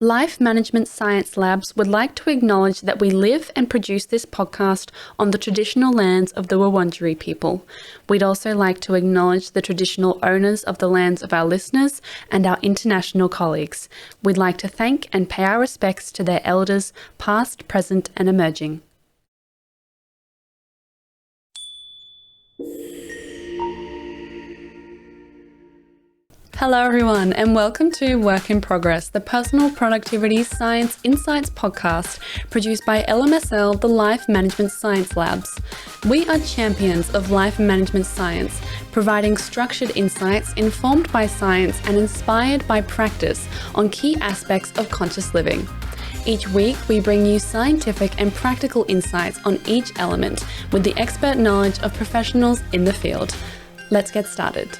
Life Management Science Labs would like to acknowledge that we live and produce this podcast on the traditional lands of the Wurundjeri people. We'd also like to acknowledge the traditional owners of the lands of our listeners and our international colleagues. We'd like to thank and pay our respects to their elders, past, present, and emerging. Hello everyone and welcome to Work in Progress, the Personal Productivity Science Insights podcast produced by LMSL, the Life Management Science Labs. We are champions of life management science, providing structured insights informed by science and inspired by practice on key aspects of conscious living. Each week, we bring you scientific and practical insights on each element with the expert knowledge of professionals in the field. Let's get started.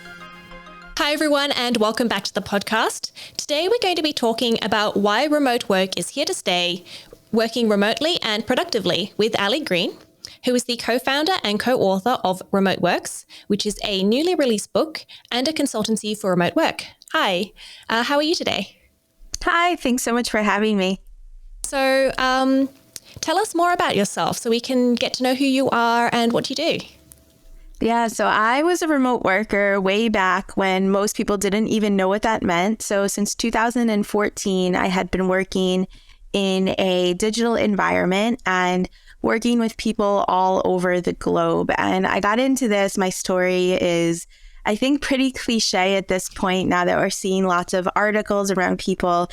Hi everyone and welcome back to the podcast. Today we're going to be talking about why remote work is here to stay, working remotely and productively with Ali Greene, who is the co-founder and co-author of Remote Works, which is a newly released book and a consultancy for remote work. Hi, how are you today? Hi, thanks so much for having me. So tell us more about yourself so we can get to know who you are and what you do. Yeah, so I was a remote worker way back when most people didn't even know what that meant. So since 2014, I had been working in a digital environment and working with people all over the globe. And I got into this. My story is, I think, pretty cliche at this point now that we're seeing lots of articles around people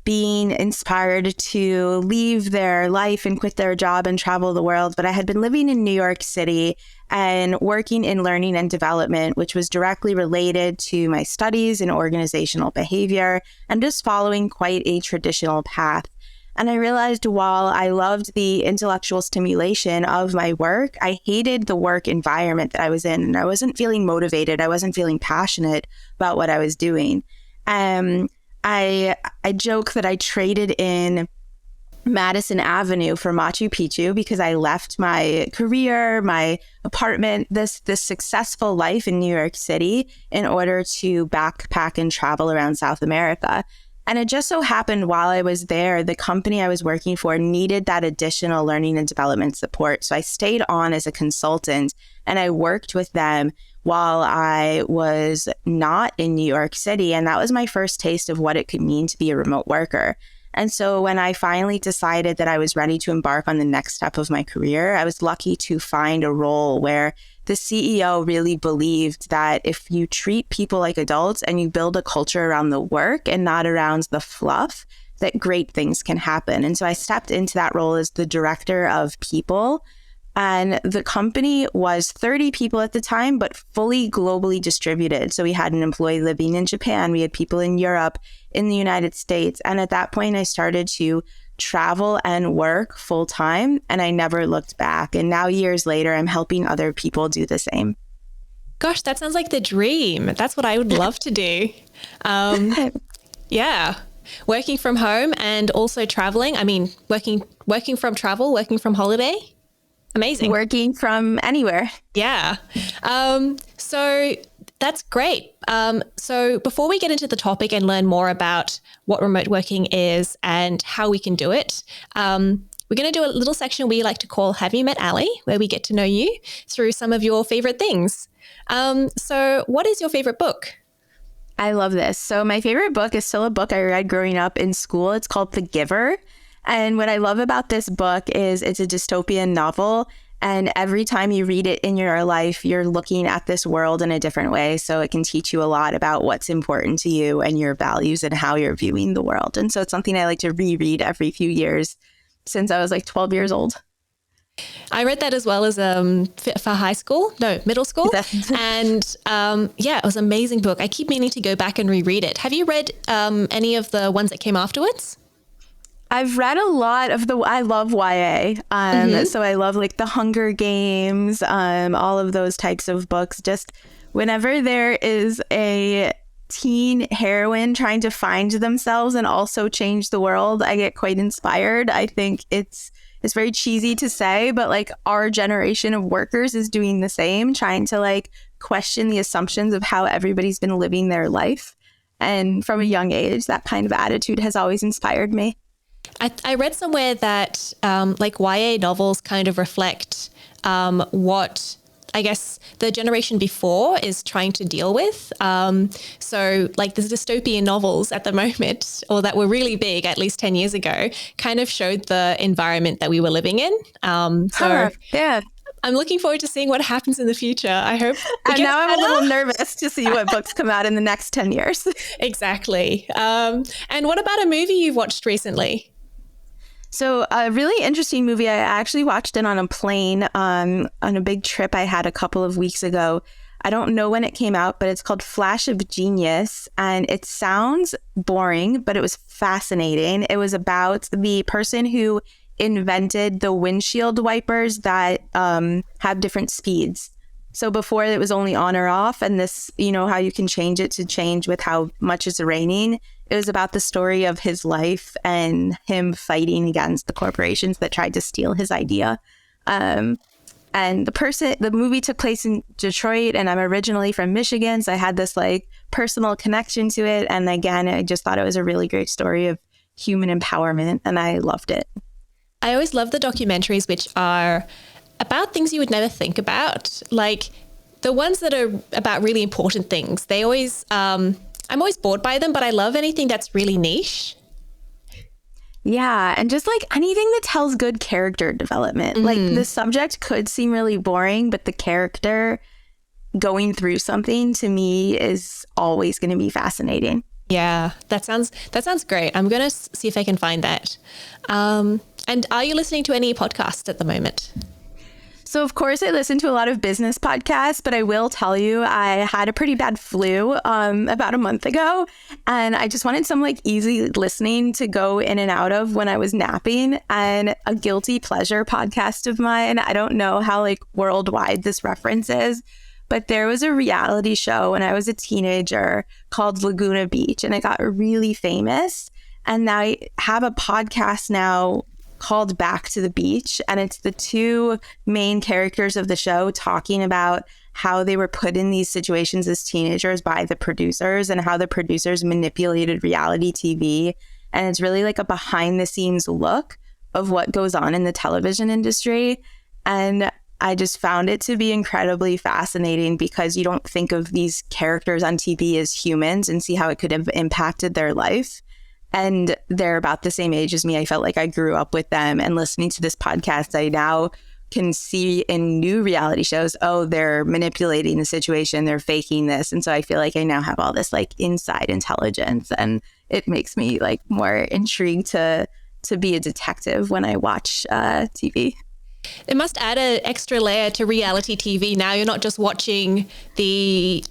being inspired to leave their life and quit their job and travel the world. But I had been living in New York City and working in learning and development, which was directly related to my studies in organizational behavior and just following quite a traditional path. And I realized while I loved the intellectual stimulation of my work, I hated the work environment that I was in. And I wasn't feeling motivated. I wasn't feeling passionate about what I was doing. I joke that I traded in Madison Avenue for Machu Picchu because I left my career, my apartment, this successful life in New York City in order to backpack and travel around South America. And it just so happened while I was there, the company I was working for needed that additional learning and development support. So I stayed on as a consultant and I worked with them while I was not in New York City. And that was my first taste of what it could mean to be a remote worker. And so when I finally decided that I was ready to embark on the next step of my career, I was lucky to find a role where the CEO really believed that if you treat people like adults and you build a culture around the work and not around the fluff, that great things can happen. And so I stepped into that role as the director of people. And the company was 30 people at the time, but fully globally distributed. So we had an employee living in Japan. We had people in Europe, in the United States. And at that point, I started to travel and work full time. And I never looked back. And now years later, I'm helping other people do the same. Gosh, that sounds like the dream. That's what I would love to do. Yeah. Working from home and also traveling. I mean, working from travel, working from holiday. Amazing. Working from anywhere. Yeah. So that's great. So before we get into the topic and learn more about what remote working is and how we can do it, we're going to do a little section we like to call Have You Met Ali, where we get to know you through some of your favorite things. So what is your favorite book? I love this. So my favorite book is still a book I read growing up in school. It's called The Giver. And what I love about this book is it's a dystopian novel. And every time you read it in your life, you're looking at this world in a different way. So it can teach you a lot about what's important to you and your values and how you're viewing the world. And so it's something I like to reread every few years since I was like 12 years old. I read that as well as for middle school. And it was an amazing book. I keep meaning to go back and reread it. Have you read any of the ones that came afterwards? I've read a lot of I love YA. So I love like the Hunger Games, all of those types of books. Just whenever there is a teen heroine trying to find themselves and also change the world, I get quite inspired. I think it's very cheesy to say, but like our generation of workers is doing the same, trying to like question the assumptions of how everybody's been living their life. And from a young age, that kind of attitude has always inspired me. I read somewhere that like YA novels kind of reflect what I guess the generation before is trying to deal with. So like the dystopian novels at the moment, or that were really big at least 10 years ago, kind of showed the environment that we were living in. Yeah. I'm looking forward to seeing what happens in the future. I hope. And now I'm a little nervous to see what books come out in the next 10 years. Exactly. And what about a movie you've watched recently? So a really interesting movie. I actually watched it on a plane on a big trip I had a couple of weeks ago. I don't know when it came out, but it's called Flash of Genius. And it sounds boring, but it was fascinating. It was about the person who invented the windshield wipers that have different speeds. So before it was only on or off, and this, you know, how you can change it to change with how much it's raining. It was about the story of his life and him fighting against the corporations that tried to steal his idea. And the movie took place in Detroit, and I'm originally from Michigan, so I had this like personal connection to it. And again, I just thought it was a really great story of human empowerment, and I loved it. I always love the documentaries which are about things you would never think about, like the ones that are about really important things. They always, I'm always bored by them, but I love anything that's really niche. Yeah, and just like anything that tells good character development. Like the subject could seem really boring, but the character going through something to me is always going to be fascinating. Yeah, that sounds great. I'm going to see if I can find that. And are you listening to any podcasts at the moment? So, of course, I listen to a lot of business podcasts, but I will tell you, I had a pretty bad flu about a month ago, and I just wanted some like easy listening to go in and out of when I was napping. And a guilty pleasure podcast of mine, I don't know how like worldwide this reference is, but there was a reality show when I was a teenager called Laguna Beach, and it got really famous. And I have a podcast now called Back to the Beach, and it's the two main characters of the show talking about how they were put in these situations as teenagers by the producers and how the producers manipulated reality TV. And it's really like a behind the scenes look of what goes on in the television industry. And I just found it to be incredibly fascinating because you don't think of these characters on TV as humans and see how it could have impacted their life. And they're about the same age as me. I felt like I grew up with them, and listening to this podcast, I now can see in new reality shows, oh, they're manipulating the situation, they're faking this. And so I feel like I now have all this like inside intelligence, and it makes me like more intrigued to be a detective when I watch TV. It must add an extra layer to reality TV. Now you're not just watching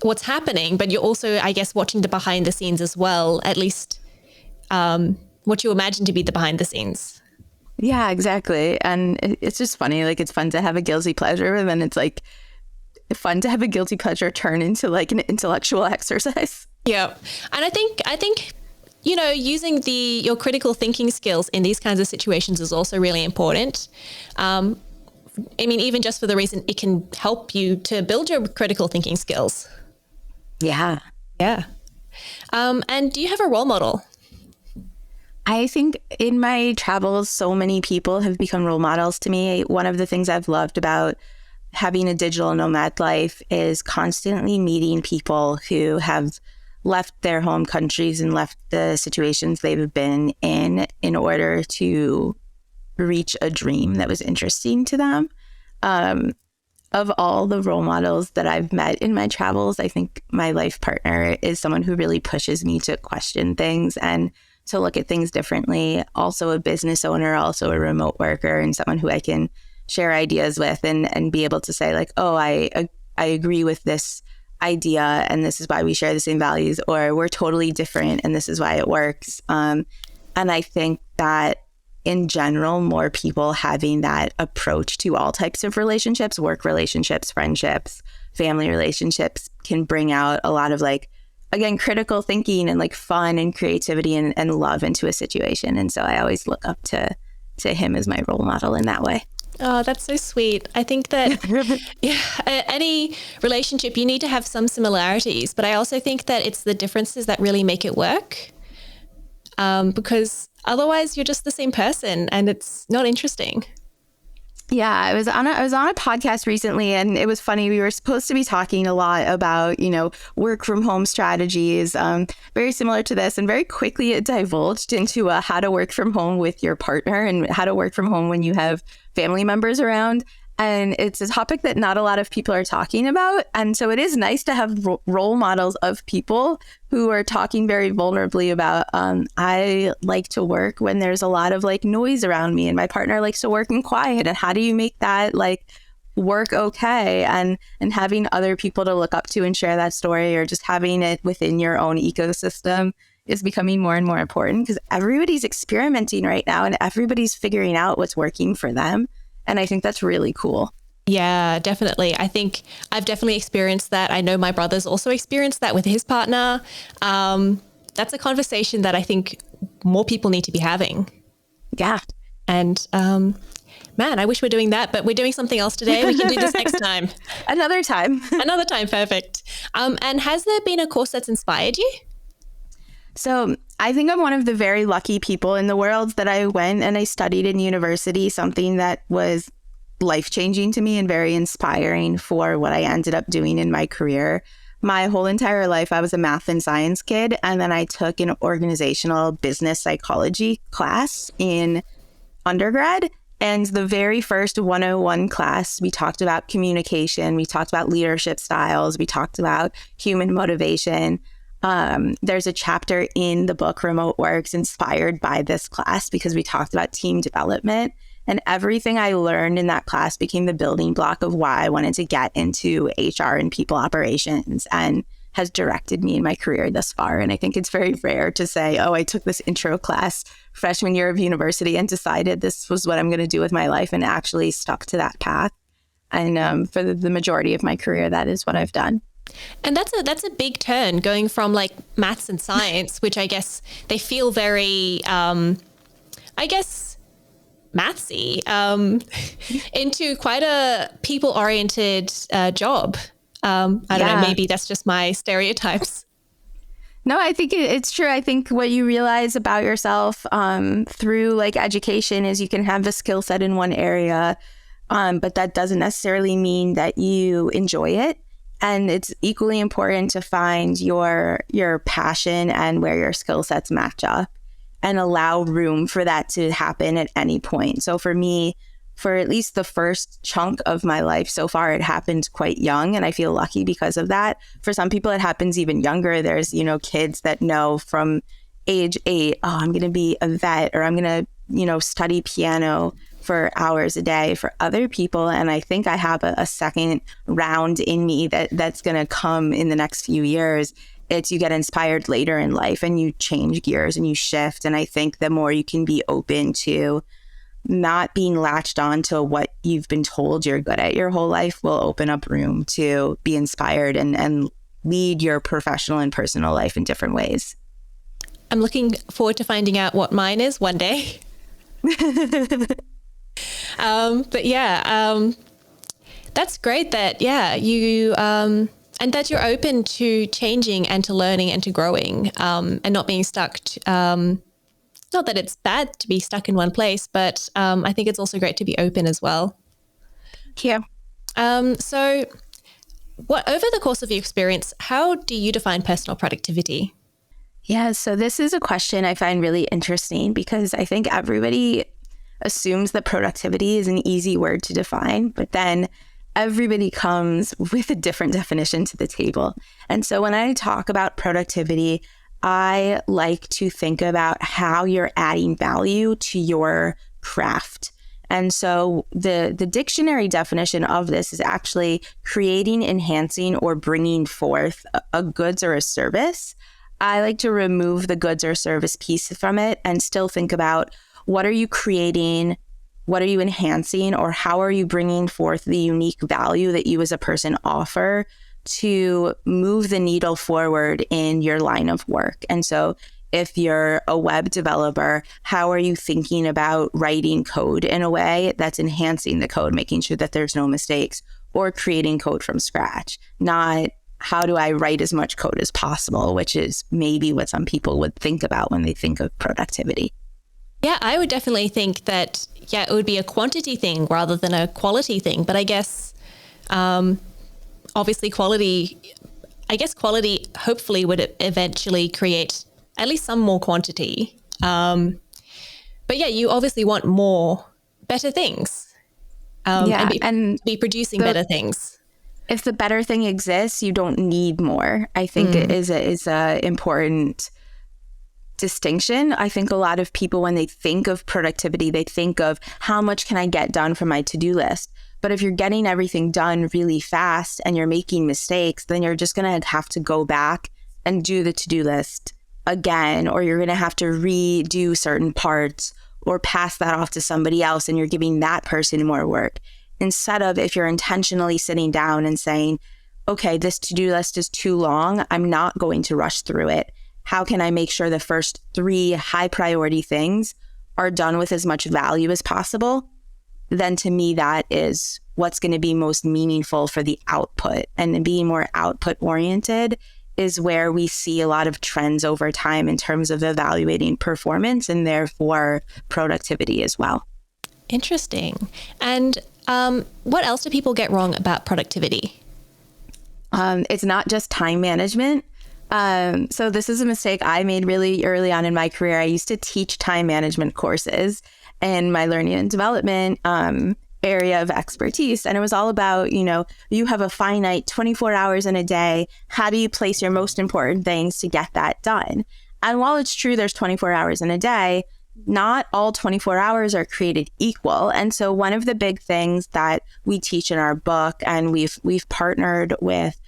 what's happening, but you're also, I guess, watching the behind the scenes as well, at least what you imagine to be the behind the scenes. Yeah, exactly. And it's just funny. Like, it's fun to have a guilty pleasure, and then it's like fun to have a guilty pleasure turn into like an intellectual exercise. Yeah. And I think, you know, using your critical thinking skills in these kinds of situations is also really important. I mean, even just for the reason it can help you to build your critical thinking skills. Yeah. Yeah. And do you have a role model? I think in my travels, so many people have become role models to me. One of the things I've loved about having a digital nomad life is constantly meeting people who have left their home countries and left the situations they've been in order to reach a dream that was interesting to them. Of all the role models that I've met in my travels, I think my life partner is someone who really pushes me to question things and to look at things differently. Also a business owner, also a remote worker, and someone who I can share ideas with and be able to say like, oh, I agree with this idea and this is why we share the same values, or we're totally different and this is why it works. And I think that in general, more people having that approach to all types of relationships, work relationships, friendships, family relationships, can bring out a lot of like, again, critical thinking and like fun and creativity and love into a situation. And so I always look up to him as my role model in that way. Oh, that's so sweet. I think that any relationship, you need to have some similarities, but I also think that it's the differences that really make it work. Because otherwise you're just the same person and it's not interesting. Yeah, I was on a podcast recently, and it was funny. We were supposed to be talking a lot about, work from home strategies, very similar to this. And very quickly it divulged into how to work from home with your partner and how to work from home when you have family members around. And it's a topic that not a lot of people are talking about. And so it is nice to have role models of people who are talking very vulnerably about, I like to work when there's a lot of noise around me, and my partner likes to work in quiet. And how do you make that work okay? And having other people to look up to and share that story, or just having it within your own ecosystem, is becoming more and more important, because everybody's experimenting right now and everybody's figuring out what's working for them. And I think that's really cool. Yeah, definitely. I think I've definitely experienced that. I know my brother's also experienced that with his partner. That's a conversation that I think more people need to be having. Yeah. And man, I wish we're doing that, but we're doing something else today. We can do this next time. Another time. Another time. Perfect. And has there been a course that's inspired you? So I think I'm one of the very lucky people in the world that I went and I studied in university, something that was life-changing to me and very inspiring for what I ended up doing in my career. My whole entire life, I was a math and science kid, and then I took an organizational business psychology class in undergrad. And the very first 101 class, we talked about communication, we talked about leadership styles, we talked about human motivation. There's a chapter in the book Remote Works inspired by this class, because we talked about team development, and everything I learned in that class became the building block of why I wanted to get into HR and people operations, and has directed me in my career thus far. And I think it's very rare to say, oh, I took this intro class freshman year of university and decided this was what I'm going to do with my life, and actually stuck to that path. And for the majority of my career, that is what I've done. And that's a big turn, going from maths and science, which I guess they feel very, mathsy, into quite a people-oriented job. I don't know, maybe that's just my stereotypes. No, I think it's true. I think what you realize about yourself through education is you can have the skill set in one area, but that doesn't necessarily mean that you enjoy it. And it's equally important to find your passion and where your skill sets match up, and allow room for that to happen at any point. So for me, for at least the first chunk of my life so far, it happened quite young, and I feel lucky because of that. For some people, it happens even younger. There's, kids that know from age 8, oh, I'm going to be a vet, or I'm going to, study piano for hours a day. For other people, and I think I have a second round in me that's going to come in the next few years, it's you get inspired later in life and you change gears and you shift. And I think the more you can be open to not being latched on to what you've been told you're good at your whole life, will open up room to be inspired and lead your professional and personal life in different ways. I'm looking forward to finding out what mine is one day. But yeah, that's great that, you, and that you're open to changing and to learning and to growing, and not being stuck. Not that it's bad to be stuck in one place, but I think it's also great to be open as well. Yeah. So over the course of your experience, how do you define personal productivity? Yeah, so this is a question I find really interesting, because I think everybody assumes that productivity is an easy word to define, but then everybody comes with a different definition to the table. And so when I talk about productivity, I like to think about how you're adding value to your craft. And so the dictionary definition of this is actually creating, enhancing, or bringing forth a goods or a service. I like to remove the goods or service piece from it and still think about, what are you creating? What are you enhancing? Or how are you bringing forth the unique value that you as a person offer to move the needle forward in your line of work? And so if you're a web developer, how are you thinking about writing code in a way that's enhancing the code, making sure that there's no mistakes, or creating code from scratch, not how do I write as much code as possible, which is maybe what some people would think about when they think of productivity. Yeah, I would definitely think that, it would be a quantity thing rather than a quality thing. But I guess, obviously quality hopefully would eventually create at least some more quantity. But yeah, you obviously want better things. And be producing better things. If the better thing exists, you don't need more. I think it is a important distinction. I think a lot of people, when they think of productivity, they think of how much can I get done from my to-do list. But if you're getting everything done really fast and you're making mistakes, then you're just going to have to go back and do the to-do list again, or you're going to have to redo certain parts or pass that off to somebody else, and you're giving that person more work. Instead of, if you're intentionally sitting down and saying, okay, this to-do list is too long, I'm not going to rush through it. How can I make sure the first 3 high priority things are done with as much value as possible? Then to me, that is what's going to be most meaningful for the output. And being more output oriented is where we see a lot of trends over time in terms of evaluating performance and therefore productivity as well. Interesting. And what else do people get wrong about productivity? It's not just time management. So this is a mistake I made really early on in my career. I used to teach time management courses in my learning and development area of expertise. And it was all about, you have a finite 24 hours in a day. How do you place your most important things to get that done? And while it's true there's 24 hours in a day, not all 24 hours are created equal. And so one of the big things that we teach in our book, and we've partnered with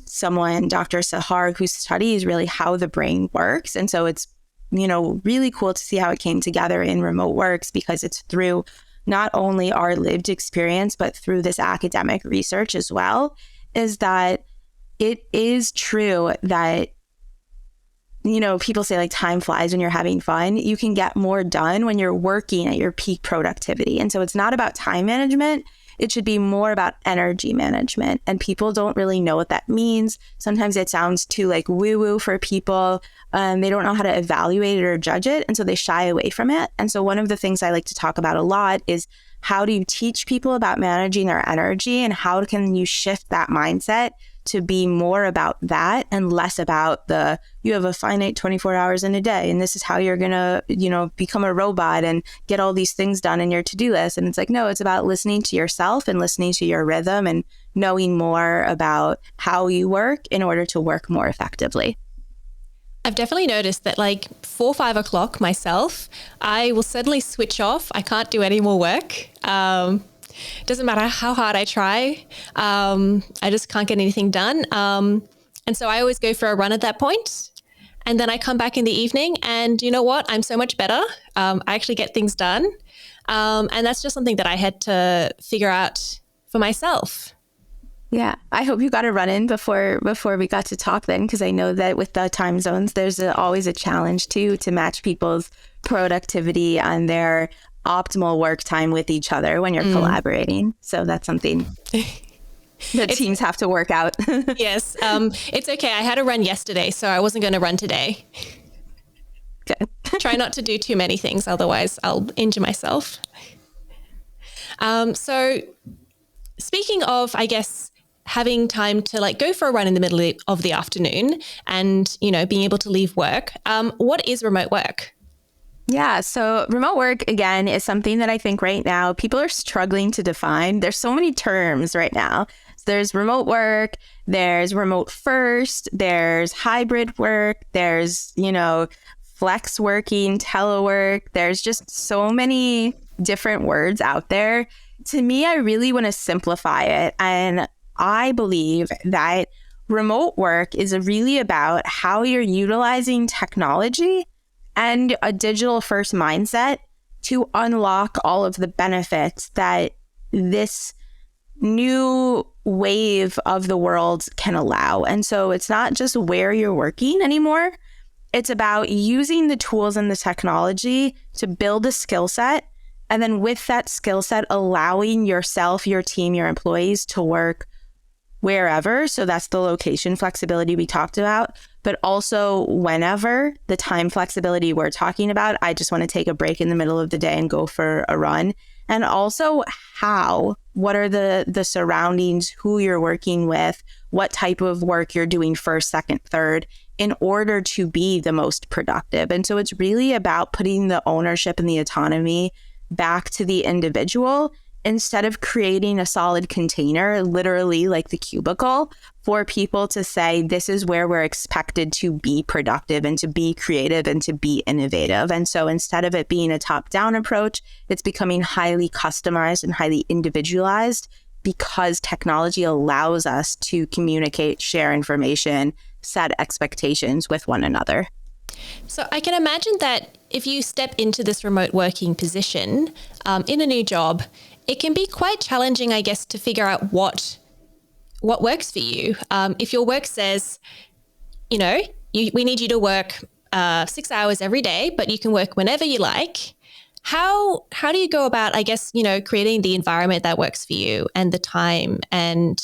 someone, Dr. Sahar, who studies really how the brain works. And so it's, really cool to see how it came together in remote works, because it's through not only our lived experience, but through this academic research as well, is that it is true that, people say like time flies when you're having fun. You can get more done when you're working at your peak productivity. And so it's not about time management. It should be more about energy management. And people don't really know what that means. Sometimes it sounds too like woo-woo for people. They don't know how to evaluate it or judge it. And so they shy away from it. And so one of the things I like to talk about a lot is, how do you teach people about managing their energy, and how can you shift that mindset to be more about that and less about you have a finite 24 hours in a day and this is how you're going to, become a robot and get all these things done in your to-do list. And it's like, no, it's about listening to yourself and listening to your rhythm and knowing more about how you work in order to work more effectively. I've definitely noticed that 4 or 5 o'clock myself, I will suddenly switch off. I can't do any more work. Doesn't matter how hard I try. I just can't get anything done. And so I always go for a run at that point. And then I come back in the evening and you know what? I'm so much better. I actually get things done. And that's just something that I had to figure out for myself. Yeah, I hope you got a run in before we got to talk then, because I know that with the time zones, there's always a challenge too to match people's productivity and their optimal work time with each other when you're collaborating. So that's something that teams have to work out. Yes, it's okay. I had a run yesterday, so I wasn't going to run today. Good. Try not to do too many things, otherwise I'll injure myself. So speaking of, I guess, having time to go for a run in the middle of the afternoon and, being able to leave work, what is remote work? Yeah, so remote work, again, is something that I think right now people are struggling to define. There's so many terms right now. There's remote work, there's remote first, there's hybrid work, there's, flex working, telework. There's just so many different words out there. To me, I really want to simplify it. And I believe that remote work is really about how you're utilizing technology and a digital first mindset to unlock all of the benefits that this new wave of the world can allow. And so it's not just where you're working anymore. It's about using the tools and the technology to build a skill set. And then with that skill set, allowing yourself, your team, your employees to work wherever. So that's the location flexibility we talked about, but also whenever, the time flexibility we're talking about. I just want to take a break in the middle of the day and go for a run. And also what are the surroundings, who you're working with, what type of work you're doing first, second, third, in order to be the most productive. And so it's really about putting the ownership and the autonomy back to the individual instead of creating a solid container, literally like the cubicle, for people to say, this is where we're expected to be productive and to be creative and to be innovative. And so instead of it being a top-down approach, it's becoming highly customized and highly individualized because technology allows us to communicate, share information, set expectations with one another. So I can imagine that if you step into this remote working position in a new job, it can be quite challenging, I guess, to figure out what works for you. If your work says, we need you to work 6 hours every day, but you can work whenever you like. How do you go about, I guess, creating the environment that works for you and the time and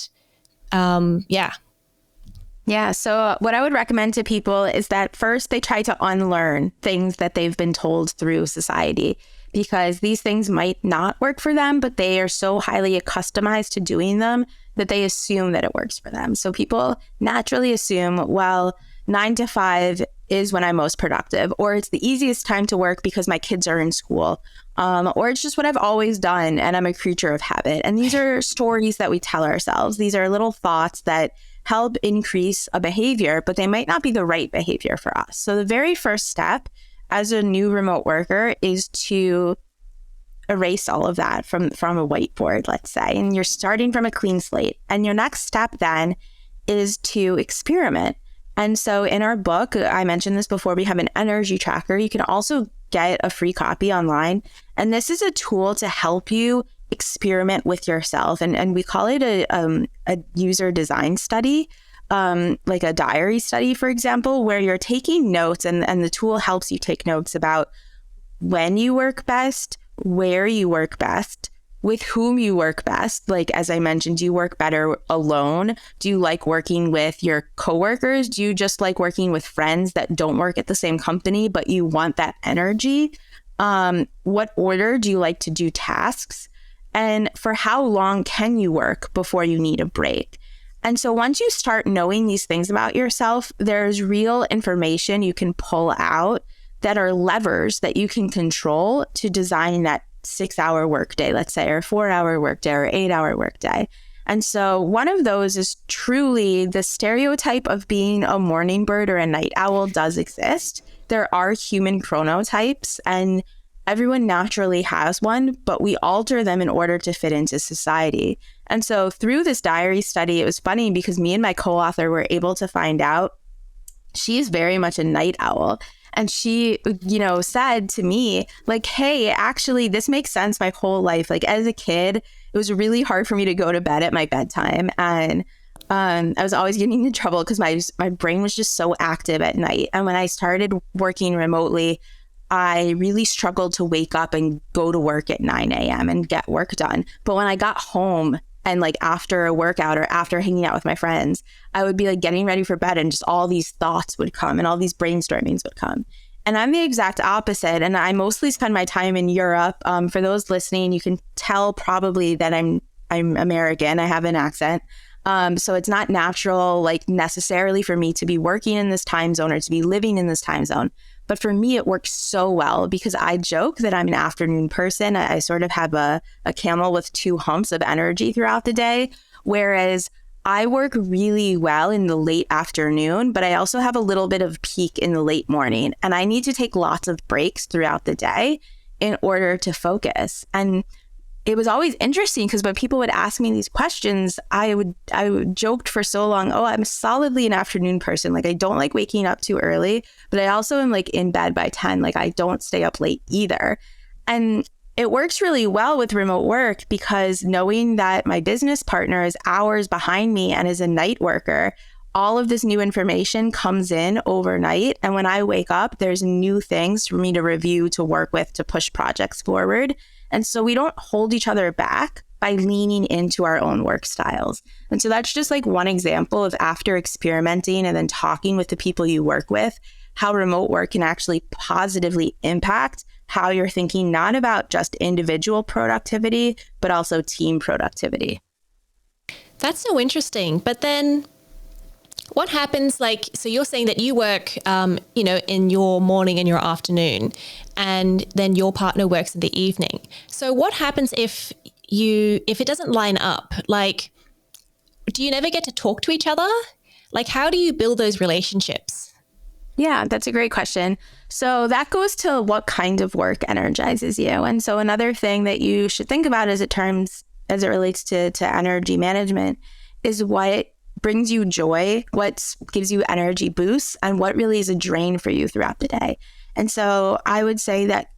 Yeah. So what I would recommend to people is that first they try to unlearn things that they've been told through society, because these things might not work for them, but they are so highly customized to doing them that they assume that it works for them. So people naturally assume, well, 9 to 5 is when I'm most productive, or it's the easiest time to work because my kids are in school, or it's just what I've always done and I'm a creature of habit. And these are stories that we tell ourselves. These are little thoughts that help increase a behavior, but they might not be the right behavior for us. So the very first step as a new remote worker is to erase all of that from a whiteboard, let's say, and you're starting from a clean slate. And your next step then is to experiment. And so in our book, I mentioned this before, we have an energy tracker. You can also get a free copy online. And this is a tool to help you experiment with yourself. And we call it a user design study, like a diary study, for example, where you're taking notes and the tool helps you take notes about when you work best, where you work best, with whom you work best. Like, as I mentioned, do you work better alone? Do you like working with your coworkers? Do you just like working with friends that don't work at the same company, but you want that energy? What order do you like to do tasks? And for how long can you work before you need a break? And so once you start knowing these things about yourself, there's real information you can pull out that are levers that you can control to design that 6-hour workday, let's say, or 4-hour workday or 8-hour workday. And so one of those is truly the stereotype of being a morning bird or a night owl does exist. There are human chronotypes and everyone naturally has one, but we alter them in order to fit into society. And so through this diary study, it was funny because me and my co-author were able to find out she's very much a night owl. And she, said to me, like, hey, actually, this makes sense my whole life. Like, as a kid, it was really hard for me to go to bed at my bedtime. And I was always getting in trouble because my brain was just so active at night. And when I started working remotely, I really struggled to wake up and go to work at 9 a.m. and get work done. But when I got home and like after a workout or after hanging out with my friends, I would be like getting ready for bed and just all these thoughts would come and all these brainstormings would come. And I'm the exact opposite. And I mostly spend my time in Europe. For those listening, you can tell probably that I'm American. I have an accent. So it's not natural, like necessarily for me to be working in this time zone or to be living in this time zone. But for me, it works so well because I joke that I'm an afternoon person. I sort of have a camel with 2 humps of energy throughout the day, whereas I work really well in the late afternoon, but I also have a little bit of peak in the late morning. And I need to take lots of breaks throughout the day in order to focus. And it was always interesting because when people would ask me these questions, I would joked for so long, oh, I'm solidly an afternoon person. Like, I don't like waking up too early, but I also am like in bed by 10. Like, I don't stay up late either. And it works really well with remote work because knowing that my business partner is hours behind me and is a night worker, all of this new information comes in overnight. And when I wake up, there's new things for me to review, to work with, to push projects forward. And so we don't hold each other back by leaning into our own work styles. And so that's just like one example of, after experimenting and then talking with the people you work with, how remote work can actually positively impact how you're thinking, not about just individual productivity, but also team productivity. That's so interesting. But then what happens, like, so you're saying that you work, in your morning and your afternoon, and then your partner works in the evening. So what happens if it doesn't line up? Like, do you never get to talk to each other? Like, how do you build those relationships? Yeah, that's a great question. So that goes to what kind of work energizes you. And so another thing that you should think about as it relates to energy management is what brings you joy, what gives you energy boosts, and what really is a drain for you throughout the day. And so I would say that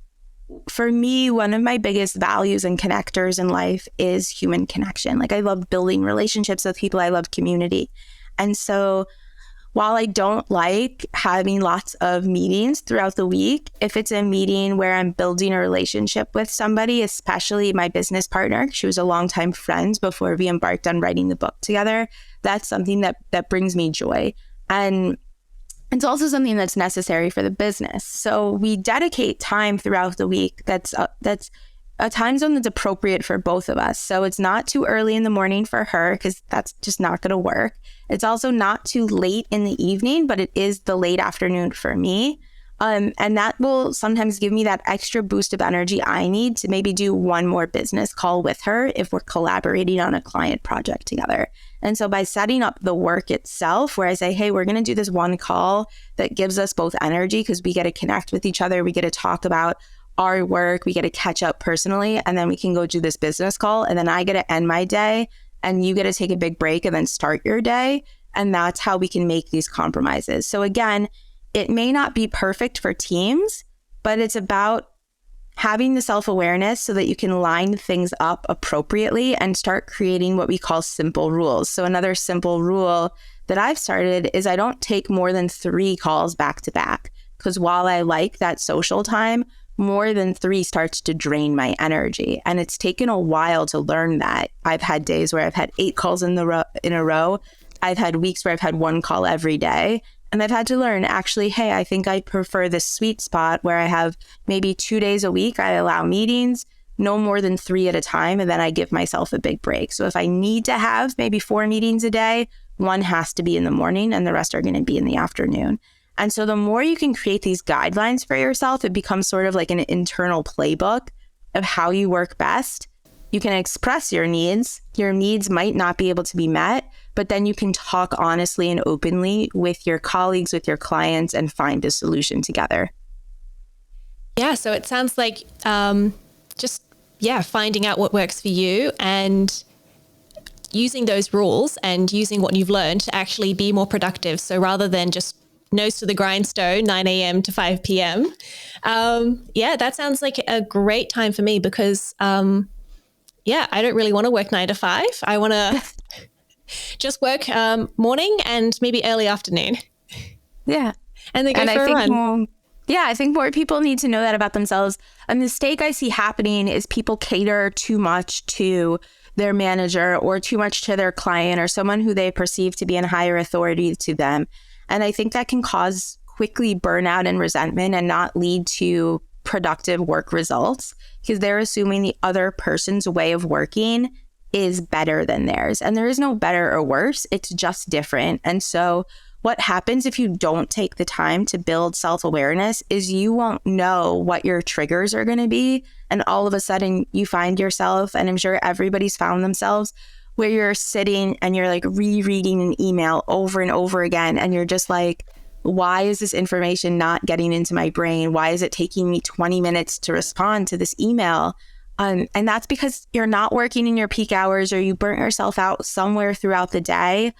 for me, one of my biggest values and connectors in life is human connection. Like, I love building relationships with people. I love community. And so while I don't like having lots of meetings throughout the week, if it's a meeting where I'm building a relationship with somebody, especially my business partner, she was a longtime friend before we embarked on writing the book together, that's something that brings me joy. And it's also something that's necessary for the business. So we dedicate time throughout the week that's a time zone that's appropriate for both of us. So it's not too early in the morning for her, because that's just not going to work. It's also not too late in the evening, but it is the late afternoon for me. And that will sometimes give me that extra boost of energy I need to maybe do one more business call with her if we're collaborating on a client project together. And so by setting up the work itself, where I say, hey, we're going to do this one call that gives us both energy, because we get to connect with each other, we get to talk about our work, we get to catch up personally, and then we can go do this business call, and then I get to end my day and you get to take a big break and then start your day. And that's how we can make these compromises. So again, it may not be perfect for teams, but it's about having the self-awareness so that you can line things up appropriately and start creating what we call simple rules. So another simple rule that I've started is I don't take more than 3 calls back to back, because while I like that social time, more than 3 starts to drain my energy. And it's taken a while to learn that. I've had days where I've had 8 calls in a row. I've had weeks where I've had 1 call every day. And I've had to learn, actually, hey, I think I prefer this sweet spot where I have maybe 2 days a week. I allow meetings, no more than 3 at a time. And then I give myself a big break. So if I need to have maybe 4 meetings a day, 1 has to be in the morning and the rest are going to be in the afternoon. And so the more you can create these guidelines for yourself, it becomes sort of like an internal playbook of how you work best. You can express your needs. Your needs might not be able to be met, but then you can talk honestly and openly with your colleagues, with your clients, and find a solution together. Yeah, so it sounds like finding out what works for you and using those rules and using what you've learned to actually be more productive. So rather than just nose to the grindstone, 9 a.m. to 5 p.m. That sounds like a great time for me, because I don't really want to work 9 to 5. I want to just work morning and maybe early afternoon. Yeah. And then go for a run. I think more people need to know that about themselves. A mistake I see happening is people cater too much to their manager or too much to their client or someone who they perceive to be in higher authority to them. And I think that can cause quickly burnout and resentment and not lead to productive work results, because they're assuming the other person's way of working is better than theirs. And there is no better or worse. It's just different. And so what happens if you don't take the time to build self-awareness is you won't know what your triggers are going to be. And all of a sudden you find yourself, and I'm sure everybody's found themselves, where you're sitting and you're like rereading an email over and over again. And you're just like, why is this information not getting into my brain? Why is it taking me 20 minutes to respond to this email? And that's because you're not working in your peak hours, or you burnt yourself out somewhere throughout the day.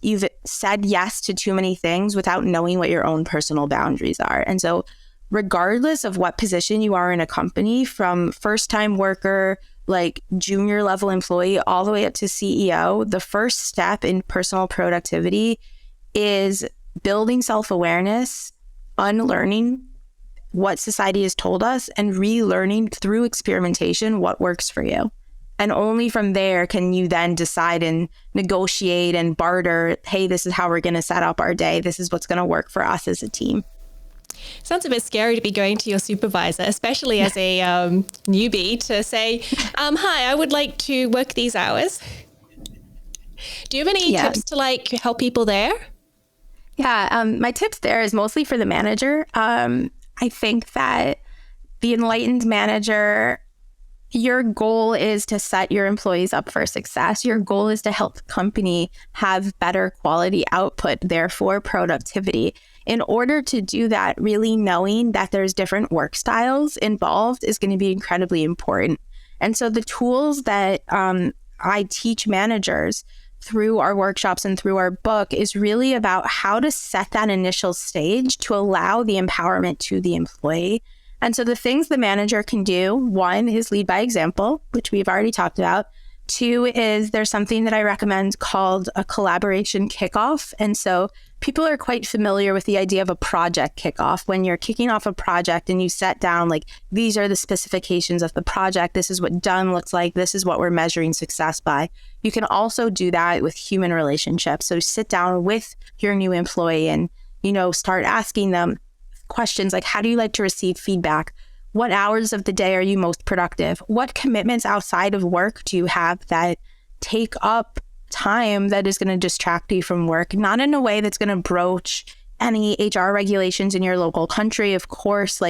You've said yes to too many things without knowing what your own personal boundaries are. And so regardless of what position you are in a company, from first-time worker like junior level employee all the way up to CEO, the first step in personal productivity is building self-awareness, unlearning what society has told us, and relearning through experimentation what works for you. And only from there can you then decide and negotiate and barter, hey, this is how we're going to set up our day. This is what's going to work for us as a team. Sounds a bit scary to be going to your supervisor, especially as a newbie, to say, hi, I would like to work these hours. Do you have any tips to like help people there? Yeah, my tips there is mostly for the manager. I think that the enlightened manager, your goal is to set your employees up for success. Your goal is to help the company have better quality output, therefore productivity. In order to do that, really knowing that there's different work styles involved is going to be incredibly important. And so the tools that I teach managers through our workshops and through our book is really about how to set that initial stage to allow the empowerment to the employee. And so the things the manager can do, one is lead by example, which we've already talked about. Two is there's something that I recommend called a collaboration kickoff. And so people are quite familiar with the idea of a project kickoff. When you're kicking off a project and you set down, like, these are the specifications of the project. This is what done looks like. This is what we're measuring success by. You can also do that with human relationships. So sit down with your new employee and, start asking them questions like, how do you like to receive feedback? What hours of the day are you most productive? What commitments outside of work do you have that take up time that is going to distract you from work? Not in a way that's going to broach any HR regulations in your local country, of course,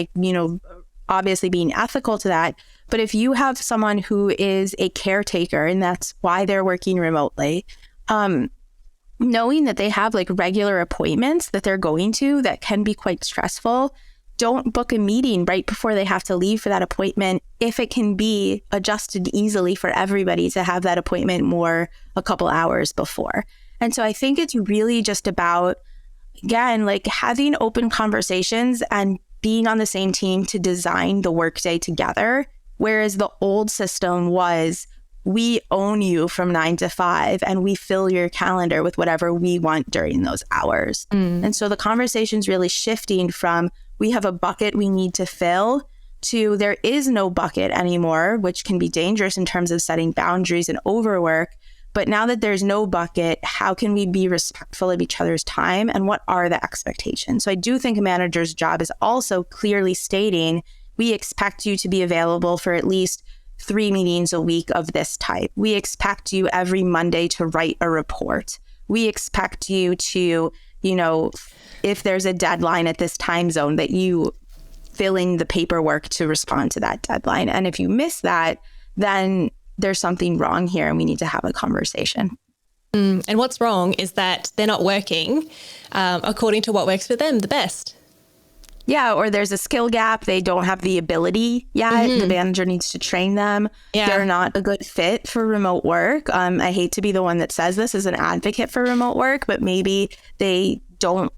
obviously being ethical to that. But if you have someone who is a caretaker and that's why they're working remotely, knowing that they have like regular appointments that they're going to that can be quite stressful, don't book a meeting right before they have to leave for that appointment if it can be adjusted easily for everybody to have that appointment more a couple hours before. And so I think it's really just about, again, like having open conversations and being on the same team to design the workday together. Whereas the old system was, we own you from 9 to 5 and we fill your calendar with whatever we want during those hours. And so the conversation's really shifting from, we have a bucket we need to fill, to there is no bucket anymore, which can be dangerous in terms of setting boundaries and overwork. But now that there's no bucket, how can we be respectful of each other's time and what are the expectations? So I do think a manager's job is also clearly stating, we expect you to be available for at least 3 meetings a week of this type. We expect you every Monday to write a report. We expect you to, if there's a deadline at this time zone, that you fill in the paperwork to respond to that deadline. And if you miss that, then there's something wrong here and we need to have a conversation. And what's wrong is that they're not working according to what works for them the best. Yeah, or there's a skill gap. They don't have the ability yet. The manager needs to train them. Yeah. They're not a good fit for remote work. I hate to be the one that says this as an advocate for remote work, but maybe they don't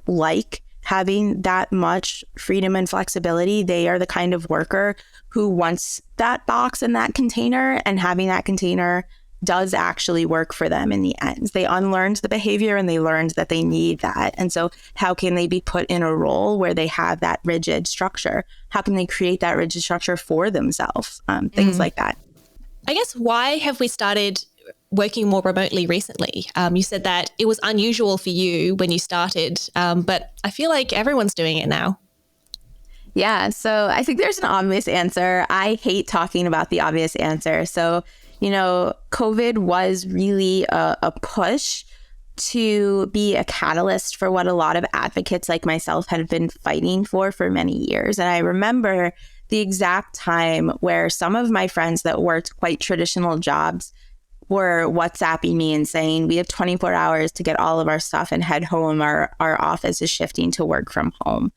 like having that much freedom and flexibility. They are the kind of worker who wants that box and that container, and having that container does actually work for them in the end. They unlearned the behavior and they learned that they need that. And so how can they be put in a role where they have that rigid structure? How can they create that rigid structure for themselves? Things like that. I guess, why have we started working more remotely recently? You said that it was unusual for you when you started, but I feel like everyone's doing it now. Yeah, so I think there's an obvious answer. I hate talking about the obvious answer. So, COVID was really a push to be a catalyst for what a lot of advocates like myself had been fighting for many years. And I remember the exact time where some of my friends that worked quite traditional jobs were WhatsApping me and saying, we have 24 hours to get all of our stuff and head home. Our office is shifting to work from home.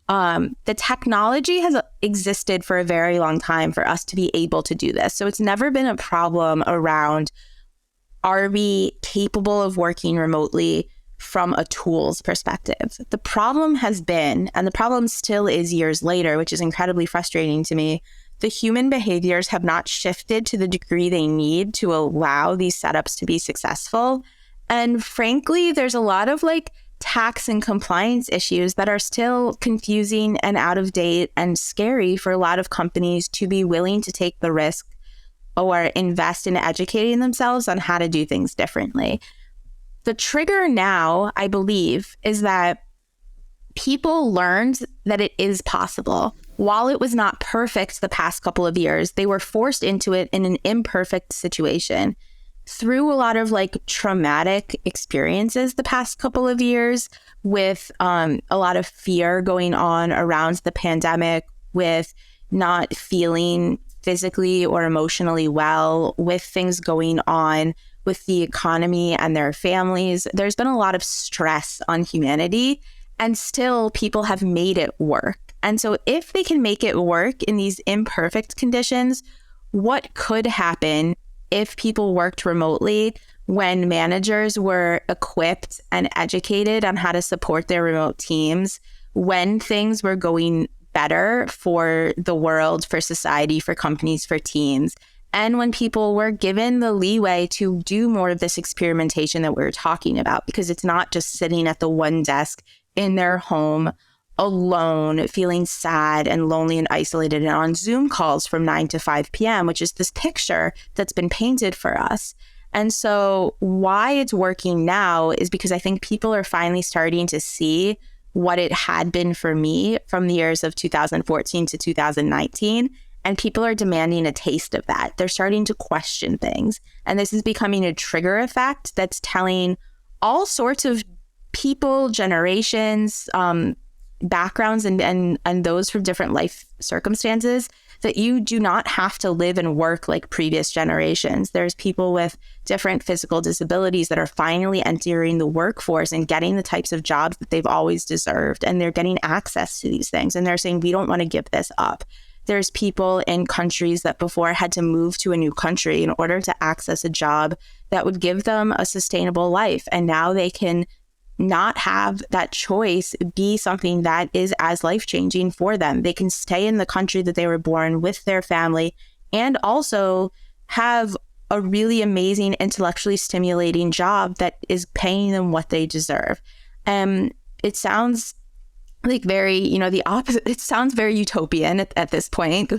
The technology has existed for a very long time for us to be able to do this. So it's never been a problem around, are we capable of working remotely from a tools perspective? The problem has been, and the problem still is years later, which is incredibly frustrating to me, the human behaviors have not shifted to the degree they need to allow these setups to be successful. And frankly, there's a lot of like tax and compliance issues that are still confusing and out of date and scary for a lot of companies to be willing to take the risk or invest in educating themselves on how to do things differently. The trigger now, I believe, is that people learned that it is possible. While it was not perfect the past couple of years, they were forced into it in an imperfect situation. Through a lot of like traumatic experiences the past couple of years, with a lot of fear going on around the pandemic, with not feeling physically or emotionally well, with things going on with the economy and their families, there's been a lot of stress on humanity, and still people have made it work. And so if they can make it work in these imperfect conditions, what could happen if people worked remotely when managers were equipped and educated on how to support their remote teams, when things were going better for the world, for society, for companies, for teams, and when people were given the leeway to do more of this experimentation that we were talking about, because it's not just sitting at the one desk in their home alone, feeling sad and lonely and isolated and on Zoom calls from 9 to 5 p.m., which is this picture that's been painted for us. And so why it's working now is because I think people are finally starting to see what it had been for me from the years of 2014 to 2019. And people are demanding a taste of that. They're starting to question things. And this is becoming a trigger effect that's telling all sorts of people, generations, backgrounds, and those from different life circumstances that you do not have to live and work like previous generations. There's people with different physical disabilities that are finally entering the workforce and getting the types of jobs that they've always deserved. And they're getting access to these things. And they're saying, we don't want to give this up. There's people in countries that before had to move to a new country in order to access a job that would give them a sustainable life. And now they can not have that choice be something that is as life-changing for them. They can stay in the country that they were born with their family and also have a really amazing, intellectually stimulating job that is paying them what they deserve. It sounds like very, the opposite. It sounds very utopian at this point,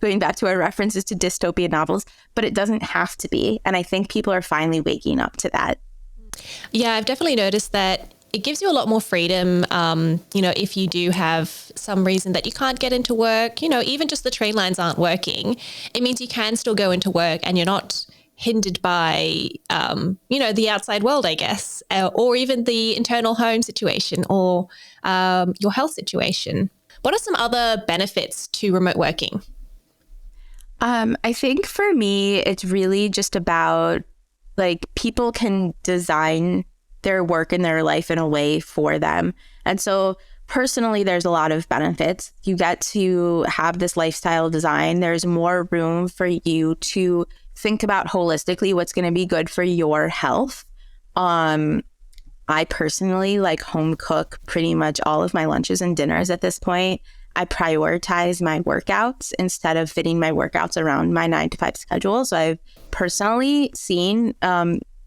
going back to our references to dystopian novels, but it doesn't have to be. And I think people are finally waking up to that. Yeah, I've definitely noticed that it gives you a lot more freedom. If you do have some reason that you can't get into work, even just the train lines aren't working, it means you can still go into work and you're not hindered by, the outside world, I guess, or even the internal home situation or your health situation. What are some other benefits to remote working? I think for me, it's really just about like people can design their work and their life in a way for them. And so personally, there's a lot of benefits. You get to have this lifestyle design. There's more room for you to think about holistically what's going to be good for your health. I personally like home cook pretty much all of my lunches and dinners at this point. I prioritize my workouts instead of fitting my workouts around my 9 to 5 schedule. So I've personally seen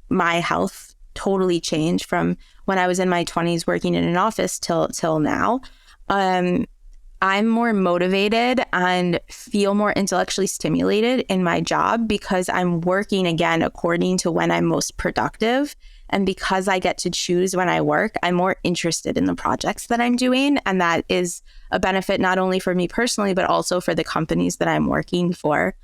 my health totally change from when I was in my 20s working in an office till now. I'm more motivated and feel more intellectually stimulated in my job because I'm working again according to when I'm most productive. And because I get to choose when I work, I'm more interested in the projects that I'm doing. And that is a benefit not only for me personally, but also for the companies that I'm working for.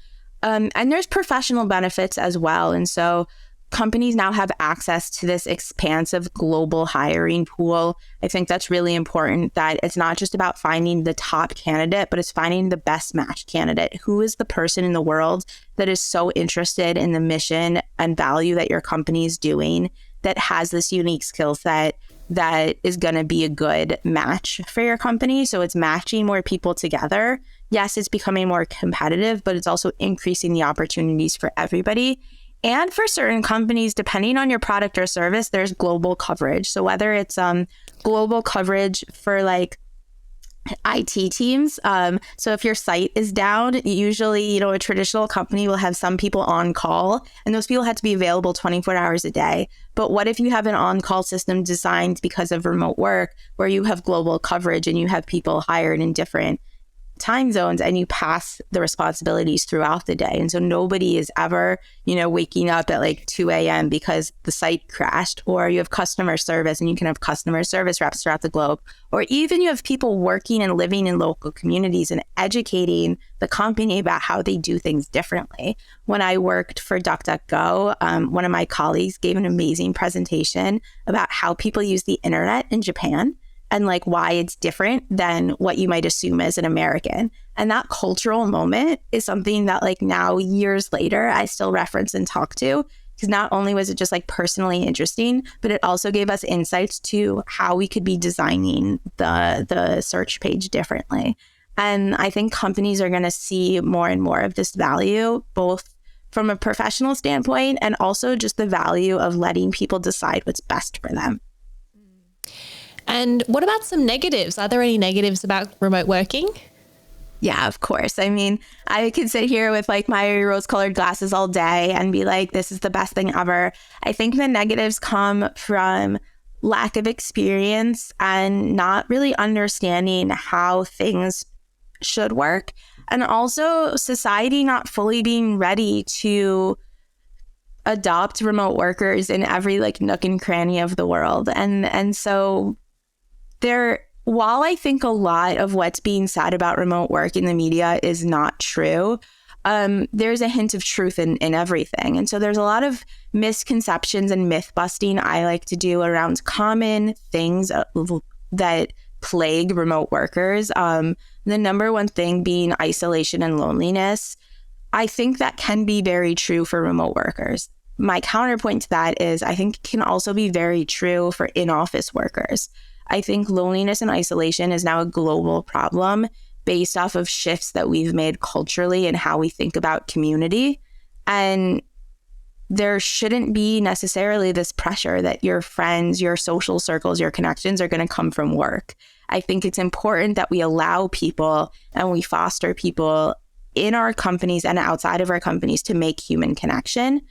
And there's professional benefits as well. And so companies now have access to this expansive global hiring pool. I think that's really important, that it's not just about finding the top candidate, but it's finding the best match candidate. Who is the person in the world that is so interested in the mission and value that your company is doing, that has this unique skill set that is going to be a good match for your company? So it's matching more people together. Yes, it's becoming more competitive, but it's also increasing the opportunities for everybody. And for certain companies, depending on your product or service, there's global coverage. So whether it's global coverage for like IT teams. So if your site is down, usually, a traditional company will have some people on call, and those people have to be available 24 hours a day. But what if you have an on-call system designed because of remote work, where you have global coverage and you have people hired in different time zones, and you pass the responsibilities throughout the day? And so nobody is ever, waking up at like 2 a.m. because the site crashed. Or you have customer service, and you can have customer service reps throughout the globe. Or even you have people working and living in local communities and educating the company about how they do things differently. When I worked for DuckDuckGo, one of my colleagues gave an amazing presentation about how people use the internet in Japan, and like why it's different than what you might assume as an American. And that cultural moment is something that like now, years later, I still reference and talk to, because not only was it just like personally interesting, but it also gave us insights to how we could be designing the search page differently. And I think companies are going to see more and more of this value, both from a professional standpoint and also just the value of letting people decide what's best for them. And what about some negatives? Are there any negatives about remote working? Yeah, of course. I mean, I could sit here with like my rose-colored glasses all day and be like, this is the best thing ever. I think the negatives come from lack of experience and not really understanding how things should work. And also society not fully being ready to adopt remote workers in every like nook and cranny of the world. And so while I think a lot of what's being said about remote work in the media is not true, there's a hint of truth in everything. And so there's a lot of misconceptions and myth busting I like to do around common things that plague remote workers. The number one thing being isolation and loneliness. I think that can be very true for remote workers. My counterpoint to that is I think it can also be very true for in-office workers. I think loneliness and isolation is now a global problem based off of shifts that we've made culturally and how we think about community. And there shouldn't be necessarily this pressure that your friends, your social circles, your connections are going to come from work. I think it's important that we allow people and we foster people in our companies and outside of our companies to make human connection.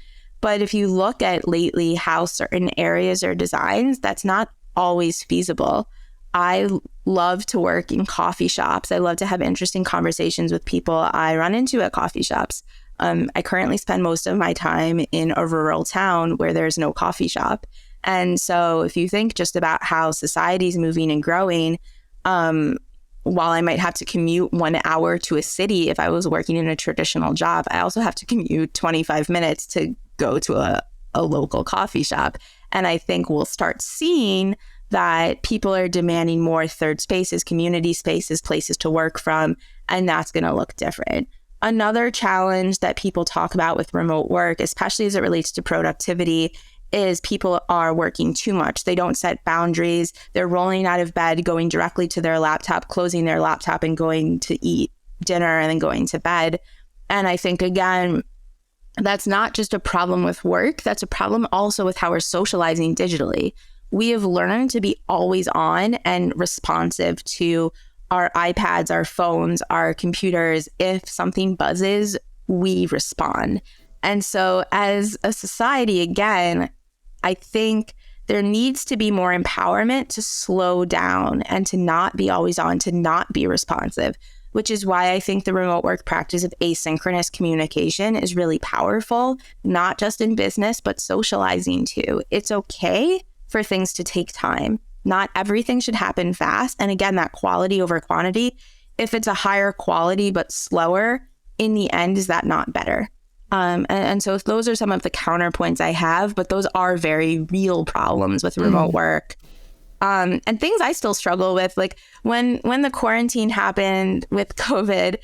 But if you look at lately how certain areas are designed, that's not always feasible. I love to work in coffee shops. I love to have interesting conversations with people I run into at coffee shops. I currently spend most of my time in a rural town where there's no coffee shop. And so if you think just about how society is moving and growing, while I might have to commute 1 hour to a city if I was working in a traditional job, I also have to commute 25 minutes to go to a local coffee shop. And I think we'll start seeing that people are demanding more third spaces, community spaces, places to work from, and that's going to look different. Another challenge that people talk about with remote work, especially as it relates to productivity, is people are working too much. They don't set boundaries. They're rolling out of bed, going directly to their laptop, closing their laptop and going to eat dinner and then going to bed. And I think, again, that's not just a problem with work. That's a problem also with how we're socializing digitally. We have learned to be always on and responsive to our iPads, our phones, our computers. If something buzzes, we respond. And so as a society, again, I think there needs to be more empowerment to slow down and to not be always on, to not be responsive, which is why I think the remote work practice of asynchronous communication is really powerful, not just in business, but socializing too. It's okay for things to take time. Not everything should happen fast. And again, that quality over quantity, if it's a higher quality but slower, in the end, is that not better? And so those are some of the counterpoints I have, but those are very real problems with remote work. And things I still struggle with, like when the quarantine happened with COVID,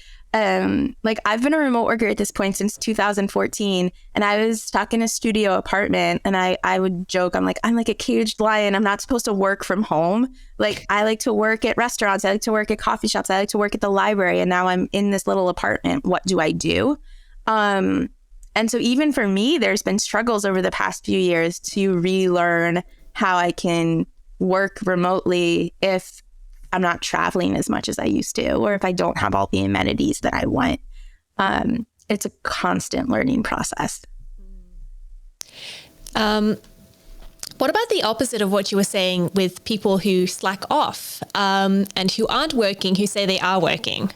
like I've been a remote worker at this point since 2014, and I was stuck in a studio apartment, and I would joke, I'm like a caged lion. I'm not supposed to work from home. Like I like to work at restaurants. I like to work at coffee shops. I like to work at the library. And now I'm in this little apartment. What do I do? And so even for me, there's been struggles over the past few years to relearn how I can work remotely if I'm not traveling as much as I used to, or if I don't have all the amenities that I want. It's a constant learning process. What about the opposite of what you were saying with people who slack off and who aren't working, who say they are working?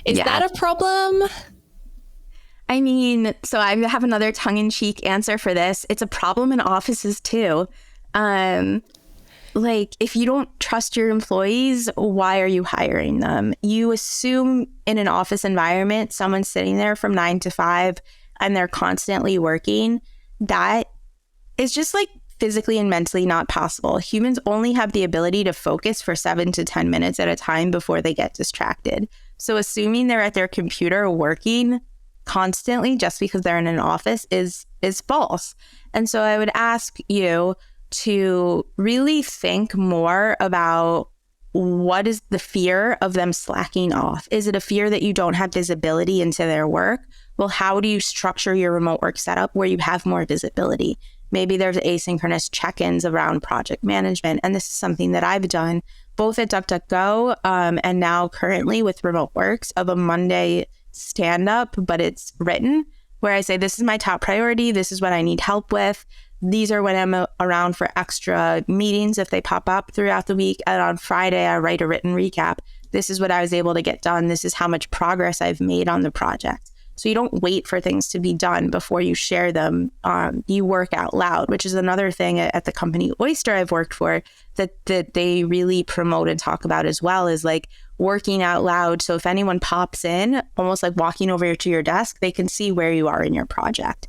Is that a problem? I mean, so I have another tongue-in-cheek answer for this. It's a problem in offices too. Like, if you don't trust your employees, why are you hiring them? You assume in an office environment, someone's sitting there from 9 to 5 and they're constantly working. That is just like physically and mentally not possible. Humans only have the ability to focus for 7 to 10 minutes at a time before they get distracted. So assuming they're at their computer working constantly just because they're in an office is false. And so I would ask you to really think more about what is the fear of them slacking off. Is it a fear that you don't have visibility into their work? Well, how do you structure your remote work setup where you have more visibility? Maybe there's asynchronous check-ins around project management. And this is something that I've done both at DuckDuckGo and now currently with Remote Works, of a Monday stand-up, but it's written, where I say, this is my top priority. This is what I need help with. These are when I'm around for extra meetings if they pop up throughout the week. And on Friday, I write a written recap. This is what I was able to get done. This is how much progress I've made on the project. So you don't wait for things to be done before you share them. You work out loud, which is another thing at the company Oyster I've worked for that they really promote and talk about as well, is like working out loud. So if anyone pops in, almost like walking over to your desk, they can see where you are in your project.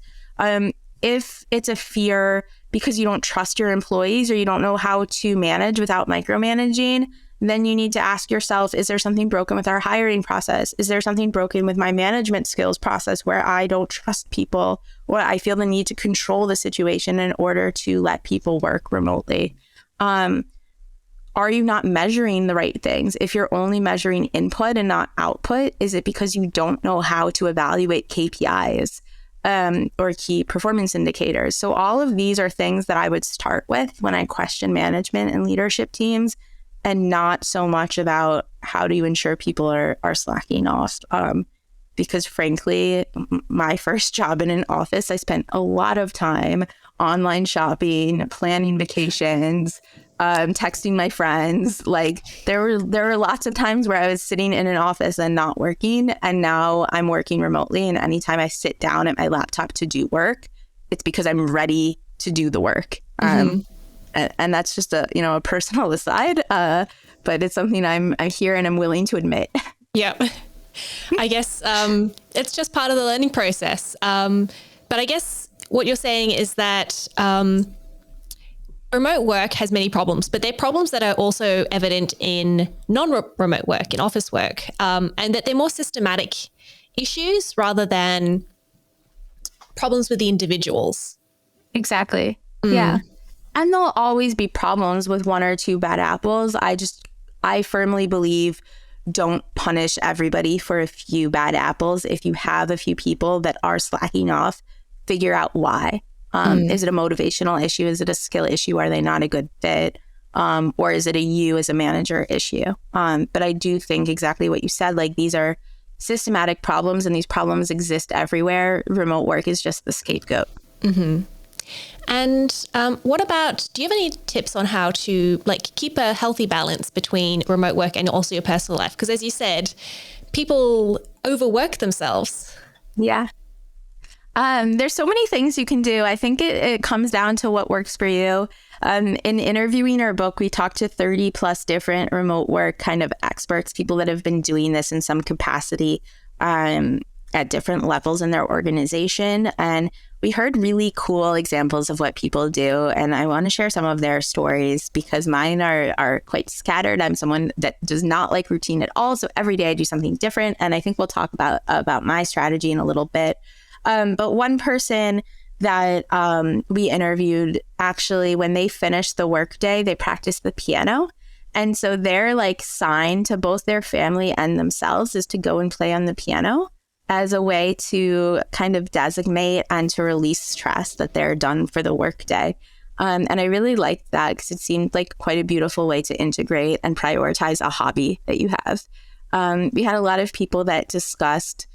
If it's a fear because you don't trust your employees or you don't know how to manage without micromanaging, then you need to ask yourself, is there something broken with our hiring process? Is there something broken with my management skills process where I don't trust people, or I feel the need to control the situation in order to let people work remotely? Are you not measuring the right things? If you're only measuring input and not output, is it because you don't know how to evaluate KPIs? Or key performance indicators? So all of these are things that I would start with when I question management and leadership teams, and not so much about how do you ensure people are slacking off. Because frankly, my first job in an office, I spent a lot of time online shopping, planning vacations, texting my friends. Like there were lots of times where I was sitting in an office and not working, and now I'm working remotely. And anytime I sit down at my laptop to do work, it's because I'm ready to do the work. And that's just a personal aside, but it's something I'm here and I'm willing to admit. Yeah, I guess it's just part of the learning process. But I guess what you're saying is that remote work has many problems, but they're problems that are also evident in non-remote work, in office work, and that they're more systematic issues rather than problems with the individuals. Exactly. Yeah. And there'll always be problems with one or two bad apples. I firmly believe, don't punish everybody for a few bad apples. If you have a few people that are slacking off, figure out why. Is it a motivational issue? Is it a skill issue? Are they not a good fit? Or is it a you as a manager issue? But I do think exactly what you said, like these are systematic problems and these problems exist everywhere. Remote work is just the scapegoat. Mm-hmm. And what about, do you have any tips on how to keep a healthy balance between remote work and also your personal life? Because as you said, people overwork themselves. Yeah. There's so many things you can do. I think it comes down to what works for you. In interviewing our book, we talked to 30 plus different remote work kind of experts, people that have been doing this in some capacity at different levels in their organization. And we heard really cool examples of what people do. And I want to share some of their stories because mine are quite scattered. I'm someone that does not like routine at all. So every day I do something different. And I think we'll talk about my strategy in a little bit. But one person that we interviewed, actually, when they finished the workday, they practiced the piano. And so their sign to both their family and themselves is to go and play on the piano as a way to kind of designate and to release stress that they're done for the workday. And I really liked that because it seemed like quite a beautiful way to integrate and prioritize a hobby that you have. We had a lot of people that discussed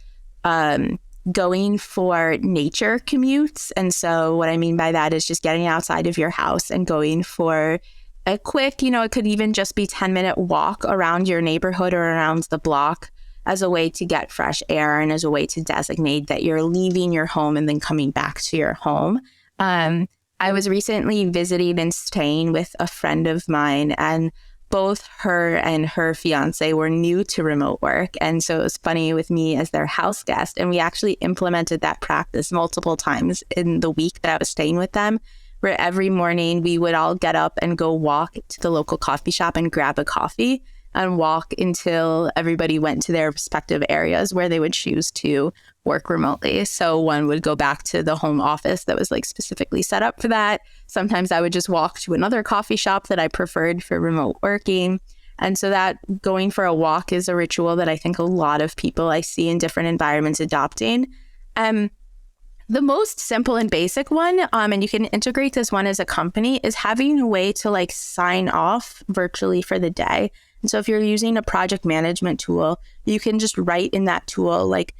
going for nature commutes. And so what I mean by that is just getting outside of your house and going for a quick, it could even just be 10-minute walk around your neighborhood or around the block as a way to get fresh air and as a way to designate that you're leaving your home and then coming back to your home. I was recently visiting and staying with a friend of mine, and both her and her fiance were new to remote work. And so it was funny with me as their house guest. And we actually implemented that practice multiple times in the week that I was staying with them, where every morning we would all get up and go walk to the local coffee shop and grab a coffee and walk until everybody went to their respective areas where they would choose to work remotely. So one would go back to the home office that was like specifically set up for that. Sometimes I would just walk to another coffee shop that I preferred for remote working. And so that going for a walk is a ritual that I think a lot of people I see in different environments adopting. The most simple and basic one, and you can integrate this one as a company, is having a way to like sign off virtually for the day. And so if you're using a project management tool, you can just write in that tool, like,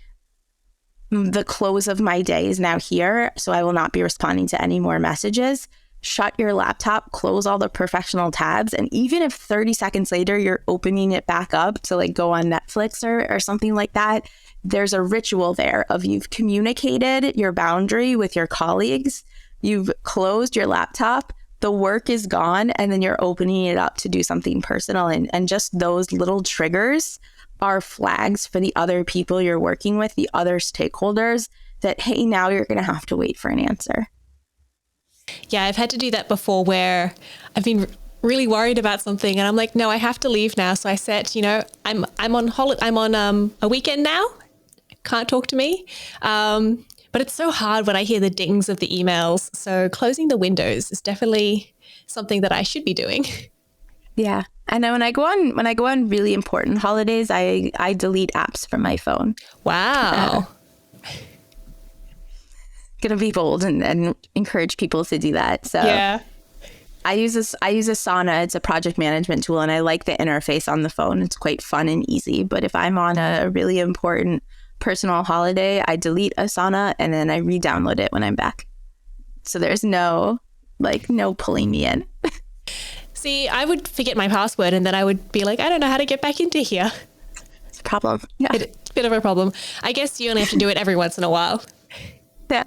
the close of my day is now here, so I will not be responding to any more messages. Shut your laptop, close all the professional tabs, and even if 30 seconds later you're opening it back up to like go on Netflix or something like that, there's a ritual there of you've communicated your boundary with your colleagues, you've closed your laptop, the work is gone, and then you're opening it up to do something personal. And just those little triggers are flags for the other people you're working with, the other stakeholders, that, hey, now you're going to have to wait for an answer. Yeah, I've had to do that before where I've been really worried about something and I'm like, no, I have to leave now. So I said, I'm on holiday, I'm on a weekend now. Can't talk to me. But it's so hard when I hear the dings of the emails. So closing the windows is definitely something that I should be doing. Yeah. I know when I go on really important holidays, I delete apps from my phone. Wow. Gonna be bold and encourage people to do that. So yeah. I use Asana. It's a project management tool, and I like the interface on the phone. It's quite fun and easy. But if I'm on a really important personal holiday, I delete Asana and then I re-download it when I'm back. So there's no pulling me in. See, I would forget my password and then I would be like, I don't know how to get back into here. It's a problem. Yeah. It's a bit of a problem. I guess you only have to do it every once in a while. Yeah.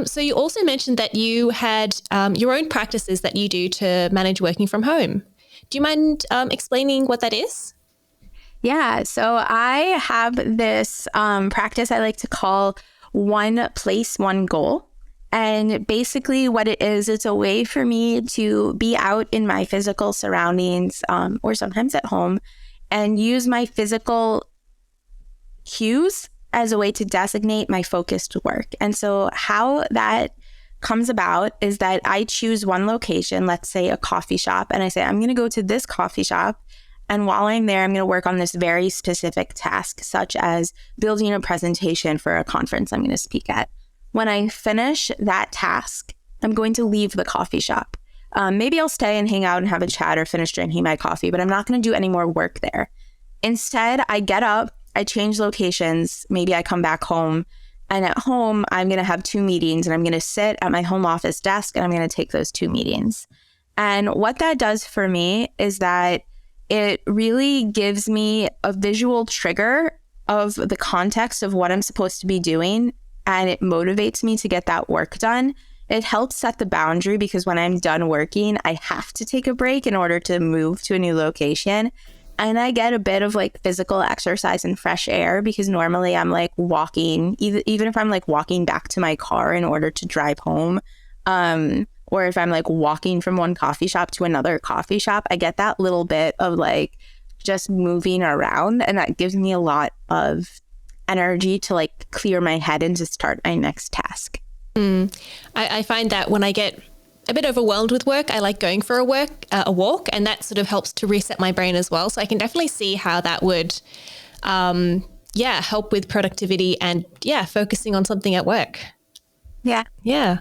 So you also mentioned that you had your own practices that you do to manage working from home. Do you mind explaining what that is? Yeah. So I have this practice I like to call one place, one goal. And basically what it is, it's a way for me to be out in my physical surroundings or sometimes at home and use my physical cues as a way to designate my focused work. And so how that comes about is that I choose one location, let's say a coffee shop, and I say, I'm going to go to this coffee shop. And while I'm there, I'm going to work on this very specific task, such as building a presentation for a conference I'm going to speak at. When I finish that task, I'm going to leave the coffee shop. Maybe I'll stay and hang out and have a chat or finish drinking my coffee, but I'm not going to do any more work there. Instead, I get up, I change locations, maybe I come back home, and at home, I'm going to have 2 meetings, and I'm going to sit at my home office desk, and I'm going to take those 2 meetings. And what that does for me is that it really gives me a visual trigger of the context of what I'm supposed to be doing, and it motivates me to get that work done. It helps set the boundary because when I'm done working, I have to take a break in order to move to a new location. And I get a bit of like physical exercise and fresh air because normally I'm like walking, even if I'm like walking back to my car in order to drive home, or if I'm like walking from one coffee shop to another coffee shop, I get that little bit of like just moving around, and that gives me a lot of energy to like clear my head and to start my next task. I find that when I get a bit overwhelmed with work, I like going for a walk, and that sort of helps to reset my brain as well. So I can definitely see how that would, help with productivity and focusing on something at work. Yeah. Yeah.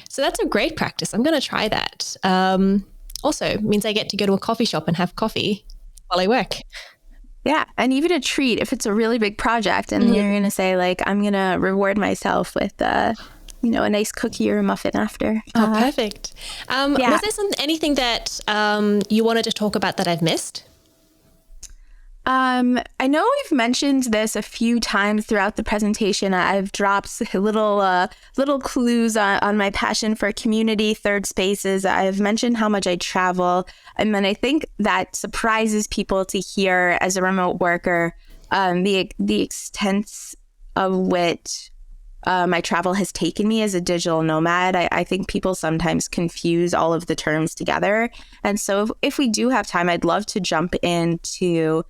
So that's a great practice. I'm going to try that. Also means I get to go to a coffee shop and have coffee while I work. Yeah. And even a treat if it's a really big project and you're going to say like, I'm going to reward myself with, a nice cookie or a muffin after. Oh, perfect. Was there anything that you wanted to talk about that I've missed? I know we've mentioned this a few times throughout the presentation. I've dropped little clues on my passion for community, third spaces. I've mentioned how much I travel. And then I think that surprises people to hear as a remote worker, the extent of which my travel has taken me as a digital nomad. I think people sometimes confuse all of the terms together. And so if we do have time, I'd love to jump into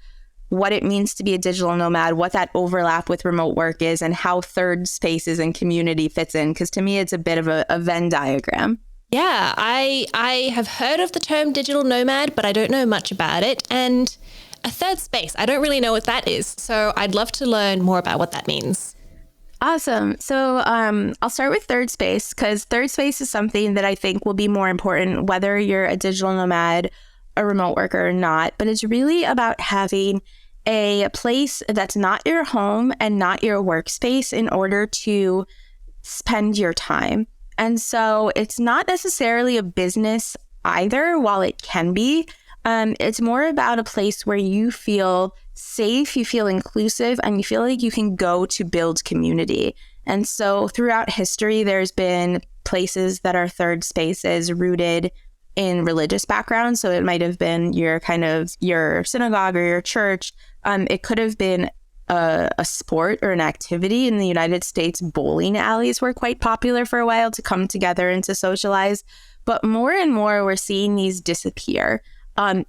what it means to be a digital nomad, what that overlap with remote work is, and how third spaces and community fits in. Because to me, it's a bit of a Venn diagram. Yeah, I have heard of the term digital nomad, but I don't know much about it. And a third space, I don't really know what that is. So I'd love to learn more about what that means. Awesome. So I'll start with third space, because third space is something that I think will be more important whether you're a digital nomad, a remote worker or not. But it's really about having a place that's not your home and not your workspace in order to spend your time. And so it's not necessarily a business either, while it can be. It's more about a place where you feel safe, you feel inclusive, and you feel like you can go to build community. And so throughout history, there's been places that are third spaces rooted in religious backgrounds. So it might have been your synagogue or your church. It could have been a sport or an activity. In the United States, bowling alleys were quite popular for a while to come together and to socialize. But more and more, we're seeing these disappear.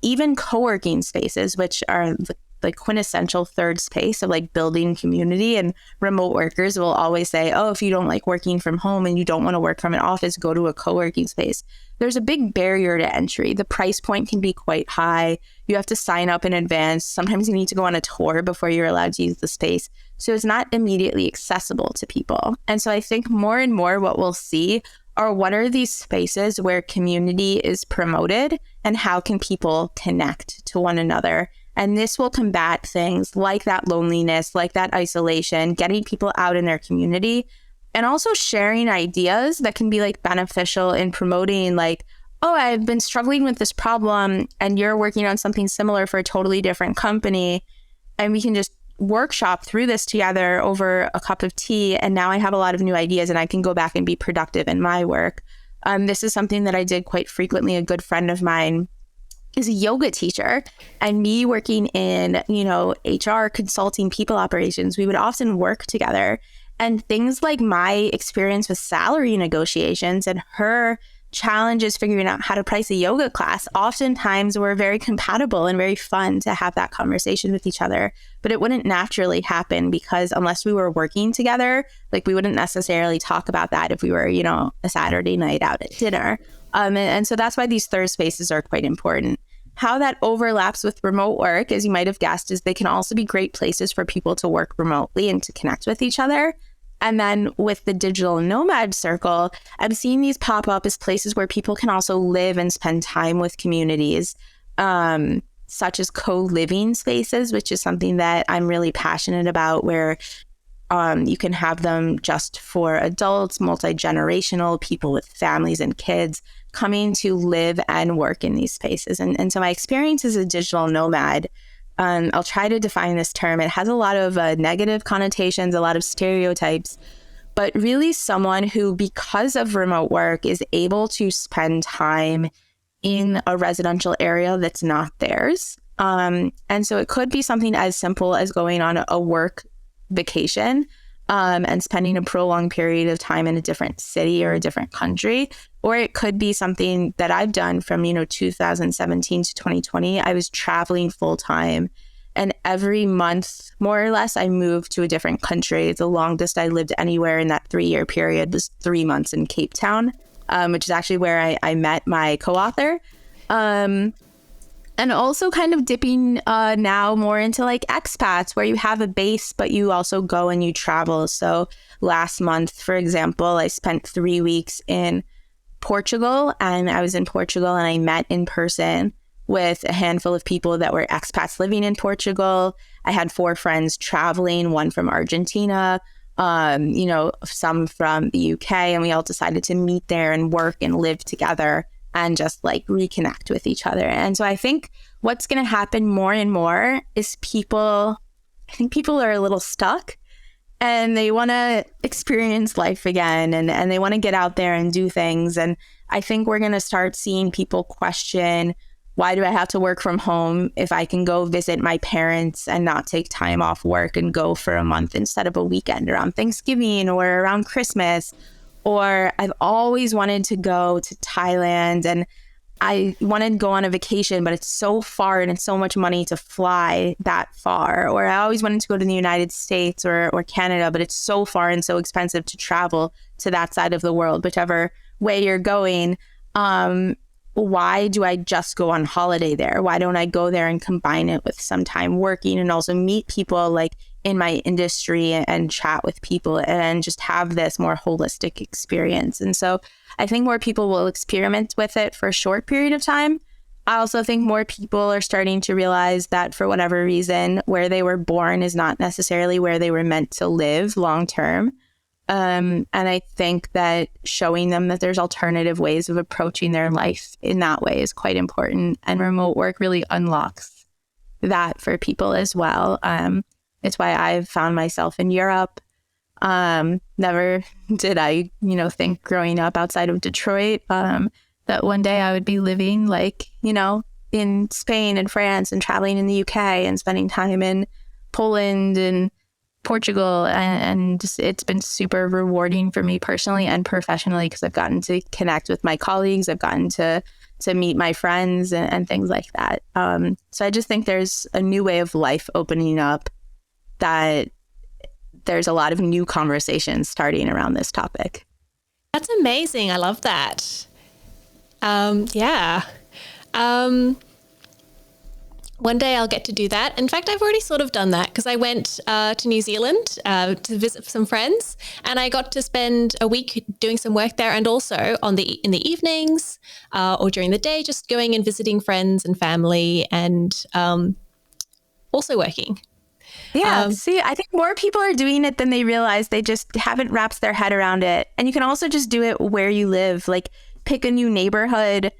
Even co-working spaces, which are the quintessential third space of like building community, and remote workers will always say, oh, if you don't like working from home and you don't want to work from an office, go to a co-working space. There's a big barrier to entry. The price point can be quite high. You have to sign up in advance. Sometimes you need to go on a tour before you're allowed to use the space. So it's not immediately accessible to people. And so I think more and more what we'll see are what are these spaces where community is promoted and how can people connect to one another. And this will combat things like that loneliness, like that isolation, getting people out in their community, and also sharing ideas that can be like beneficial in promoting like, oh, I've been struggling with this problem and you're working on something similar for a totally different company. And we can just workshop through this together over a cup of tea. And now I have a lot of new ideas and I can go back and be productive in my work. This is something that I did quite frequently. A good friend of mine is a yoga teacher, and me working in, HR, consulting, people operations, we would often work together. And things like my experience with salary negotiations and her challenges figuring out how to price a yoga class oftentimes were very compatible and very fun to have that conversation with each other. But it wouldn't naturally happen because unless we were working together, like we wouldn't necessarily talk about that if we were, a Saturday night out at dinner. And so that's why these third spaces are quite important. How that overlaps with remote work, as you might have guessed, is they can also be great places for people to work remotely and to connect with each other. And then with the digital nomad circle, I'm seeing these pop up as places where people can also live and spend time with communities, such as co-living spaces, which is something that I'm really passionate about, where you can have them just for adults, multi-generational, people with families and kids coming to live and work in these spaces. And so my experience as a digital nomad, I'll try to define this term. It has a lot of negative connotations, a lot of stereotypes, but really someone who, because of remote work, is able to spend time in a residential area that's not theirs. And so it could be something as simple as going on a work vacation and spending a prolonged period of time in a different city or a different country. Or it could be something that I've done from, 2017 to 2020. I was traveling full time, and every month, more or less, I moved to a different country. The longest I lived anywhere in that 3-year period was 3 months in Cape Town, which is actually where I met my co-author. And also kind of dipping now more into like expats, where you have a base, but you also go and you travel. So last month, for example, I spent 3 weeks in Portugal, and I was in Portugal and I met in person with a handful of people that were expats living in Portugal. I had 4 friends traveling, one from Argentina, some from the UK, and we all decided to meet there and work and live together and just like reconnect with each other. And so I think what's going to happen more and more is I think people are a little stuck and they want to experience life again, and they want to get out there and do things. And I think we're going to start seeing people question, why do I have to work from home if I can go visit my parents and not take time off work and go for a month instead of a weekend around Thanksgiving or around Christmas? Or I've always wanted to go to Thailand and I wanted to go on a vacation, but it's so far and it's so much money to fly that far. Or I always wanted to go to the United States or Canada, but it's so far and so expensive to travel to that side of the world, whichever way you're going. Why do I just go on holiday there? Why don't I go there and combine it with some time working and also meet people like in my industry and chat with people and just have this more holistic experience? And so I think more people will experiment with it for a short period of time. I also think more people are starting to realize that for whatever reason, where they were born is not necessarily where they were meant to live long term. And I think that showing them that there's alternative ways of approaching their life in that way is quite important. And remote work really unlocks that for people as well. It's why I've found myself in Europe. Never did I, think growing up outside of Detroit, that one day I would be living in Spain and France and traveling in the UK and spending time in Poland and Portugal, and just, it's been super rewarding for me personally and professionally because I've gotten to connect with my colleagues. I've gotten to meet my friends and things like that. So I just think there's a new way of life opening up, that there's a lot of new conversations starting around this topic. That's amazing. I love that. One day I'll get to do that. In fact, I've already sort of done that because I went to New Zealand to visit some friends, and I got to spend a week doing some work there, and also in the evenings or during the day, just going and visiting friends and family, and also working. Yeah. See, I think more people are doing it than they realize. They just haven't wrapped their head around it. And you can also just do it where you live. Like, pick a new neighborhood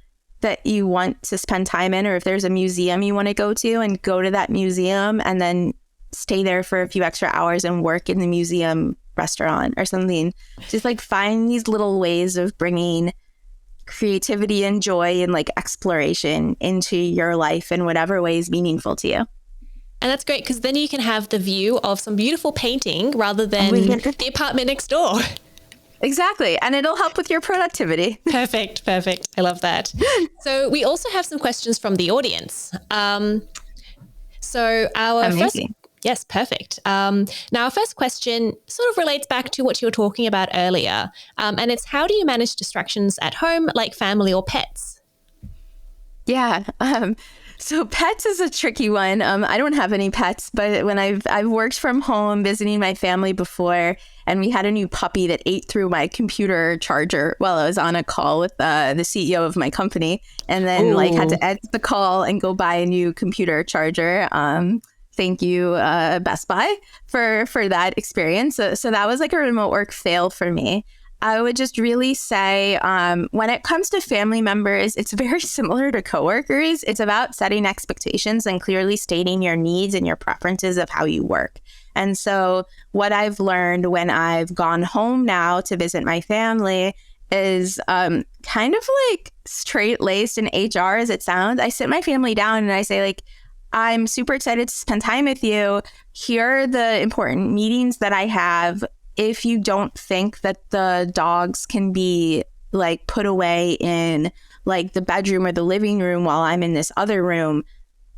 that you want to spend time in, or if there's a museum you want to go to, and go to that museum and then stay there for a few extra hours and work in the museum restaurant or something. Just like find these little ways of bringing creativity and joy and like exploration into your life in whatever way is meaningful to you. And that's great because then you can have the view of some beautiful painting rather than the apartment next door. Exactly. And it'll help with your productivity. Perfect. I love that. So we also have some questions from the audience. So our Amazing. Yes, perfect. Now our first question sort of relates back to what you were talking about earlier. And it's, how do you manage distractions at home, like family or pets? Yeah. So pets is a tricky one. I don't have any pets, but when I've worked from home visiting my family before, and we had a new puppy that ate through my computer charger while I was on a call with the CEO of my company, and then had to end the call and go buy a new computer charger. Thank you, Best Buy, for that experience. So that was like a remote work fail for me. I would just really say when it comes to family members, it's very similar to coworkers. It's about setting expectations and clearly stating your needs and your preferences of how you work. And so what I've learned when I've gone home now to visit my family is kind of like straight-laced and HR as it sounds. I sit my family down and I say, like, I'm super excited to spend time with you. Here are the important meetings that I have. If you don't think that the dogs can be like put away in like the bedroom or the living room while I'm in this other room,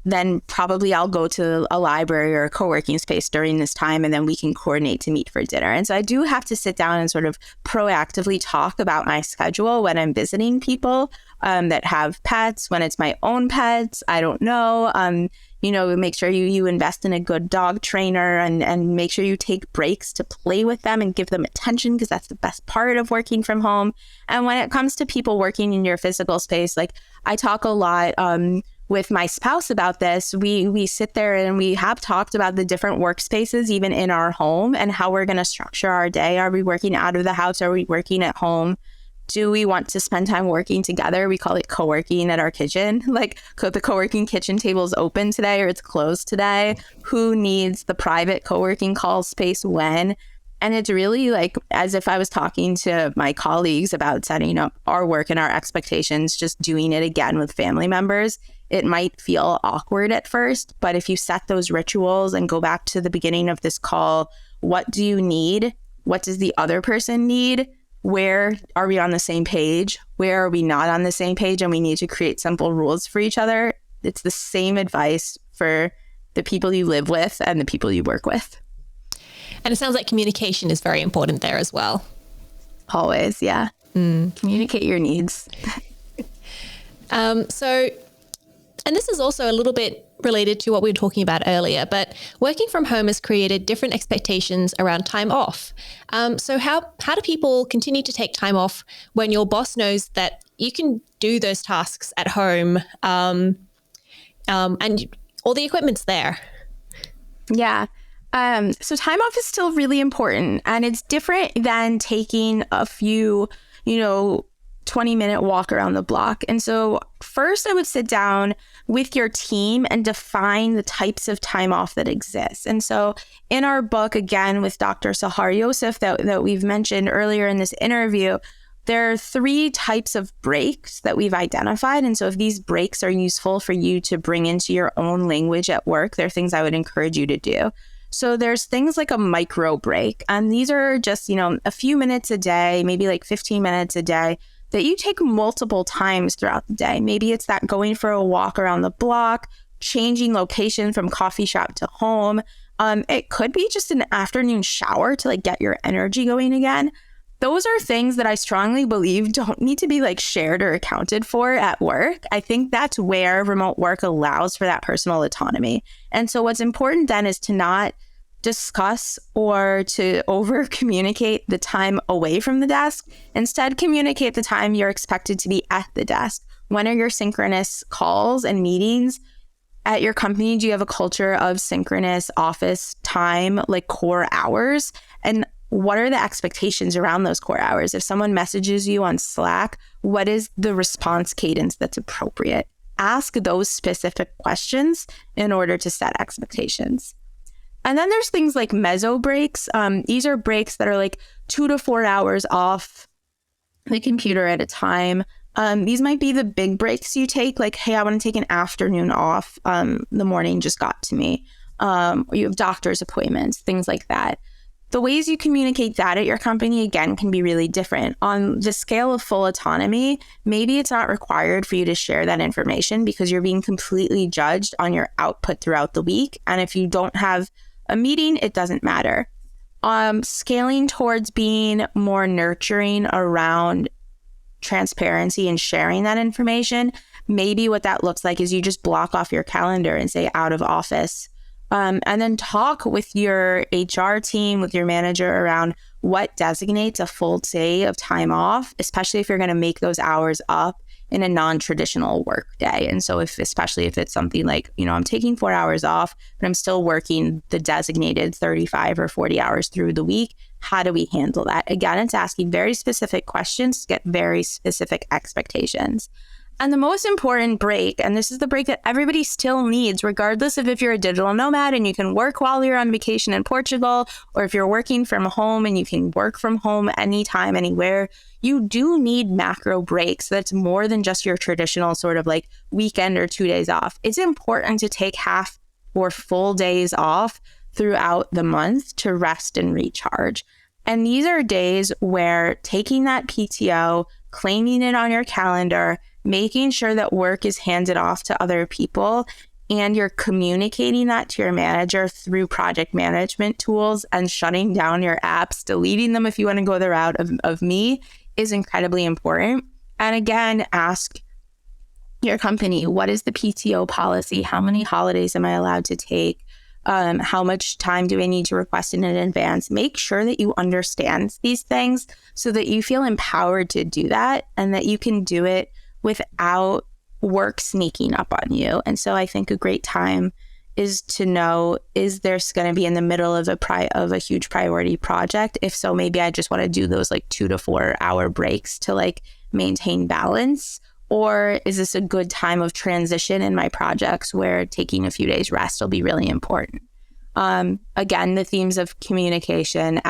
then probably I'll go to a library or a co-working space during this time, and then we can coordinate to meet for dinner. And so I do have to sit down and sort of proactively talk about my schedule when I'm visiting people that have pets. When it's my own pets, I don't know. make sure you invest in a good dog trainer and make sure you take breaks to play with them and give them attention, because that's the best part of working from home. And when it comes to people working in your physical space, like I talk a lot with my spouse about this. We sit there and we have talked about the different workspaces, even in our home, and how we're going to structure our day. Are we working out of the house? Are we working at home? Do we want to spend time working together? We call it co-working at our kitchen. Like the co-working kitchen table is open today or it's closed today. Who needs the private co-working call space when? And it's really like as if I was talking to my colleagues about setting up our work and our expectations, just doing it again with family members. It might feel awkward at first, but if you set those rituals and go back to the beginning of this call, what do you need? What does the other person need? Where are we on the same page? Where are we not on the same page? And we need to create simple rules for each other. It's the same advice for the people you live with and the people you work with. And it sounds like communication is very important there as well. Always, yeah. Communicate your needs. And this is also a little bit related to what we were talking about earlier, but working from home has created different expectations around time off. So how do people continue to take time off when your boss knows that you can do those tasks at home and all the equipment's there? Yeah. So time off is still really important, and it's different than taking a few, 20-minute walk around the block. And so first I would sit down with your team and define the types of time off that exist. And so in our book, again, with Dr. Sahar Yosef that we've mentioned earlier in this interview, there are 3 types of breaks that we've identified. And so if these breaks are useful for you to bring into your own language at work, they're things I would encourage you to do. So there's things like a micro break, and these are just, a few minutes a day, maybe like 15 minutes a day, that you take multiple times throughout the day. Maybe it's that going for a walk around the block, changing location from coffee shop to home. It could be just an afternoon shower to like get your energy going again. Those are things that I strongly believe don't need to be like shared or accounted for at work. I think that's where remote work allows for that personal autonomy. And so what's important then is to not discuss or to over communicate the time away from the desk. Instead, communicate the time you're expected to be at the desk. When are your synchronous calls and meetings at your company? Do you have a culture of synchronous office time, like core hours? And what are the expectations around those core hours? If someone messages you on Slack, what is the response cadence that's appropriate? Ask those specific questions in order to set expectations. And then there's things like meso breaks. These are breaks that are like 2 to 4 hours off the computer at a time. These might be the big breaks you take, like, hey, I want to take an afternoon off. The morning just got to me. Or you have doctor's appointments, things like that. The ways you communicate that at your company, again, can be really different. On the scale of full autonomy, maybe it's not required for you to share that information because you're being completely judged on your output throughout the week. And if you don't have a meeting, it doesn't matter. Scaling towards being more nurturing around transparency and sharing that information, maybe what that looks like is you just block off your calendar and say out of office. And then talk with your HR team, with your manager around what designates a full day of time off, especially if you're going to make those hours up in a non-traditional work day. And so especially if it's something like, I'm taking 4 hours off, but I'm still working the designated 35 or 40 hours through the week, how do we handle that? Again, it's asking very specific questions to get very specific expectations. And the most important break, and this is the break that everybody still needs, regardless of if you're a digital nomad and you can work while you're on vacation in Portugal, or if you're working from home and you can work from home anytime, anywhere, you do need macro breaks. That's more than just your traditional sort of like weekend or 2 days off. It's important to take half or full days off throughout the month to rest and recharge. And these are days where taking that PTO, claiming it on your calendar, making sure that work is handed off to other people, and you're communicating that to your manager through project management tools and shutting down your apps, deleting them if you want to go the route of me, is incredibly important. And again, ask your company. What is the PTO policy? How many holidays am I allowed to take? How much time do I need to request in advance? Make sure that you understand these things so that you feel empowered to do that and that you can do it without work sneaking up on you. And so I think a great time is to know, is there's going to be in the middle of a huge priority project? If so, maybe I just want to do those like 2 to 4 hour breaks to like maintain balance. Or is this a good time of transition in my projects where taking a few days rest will be really important? Again, the themes of communication,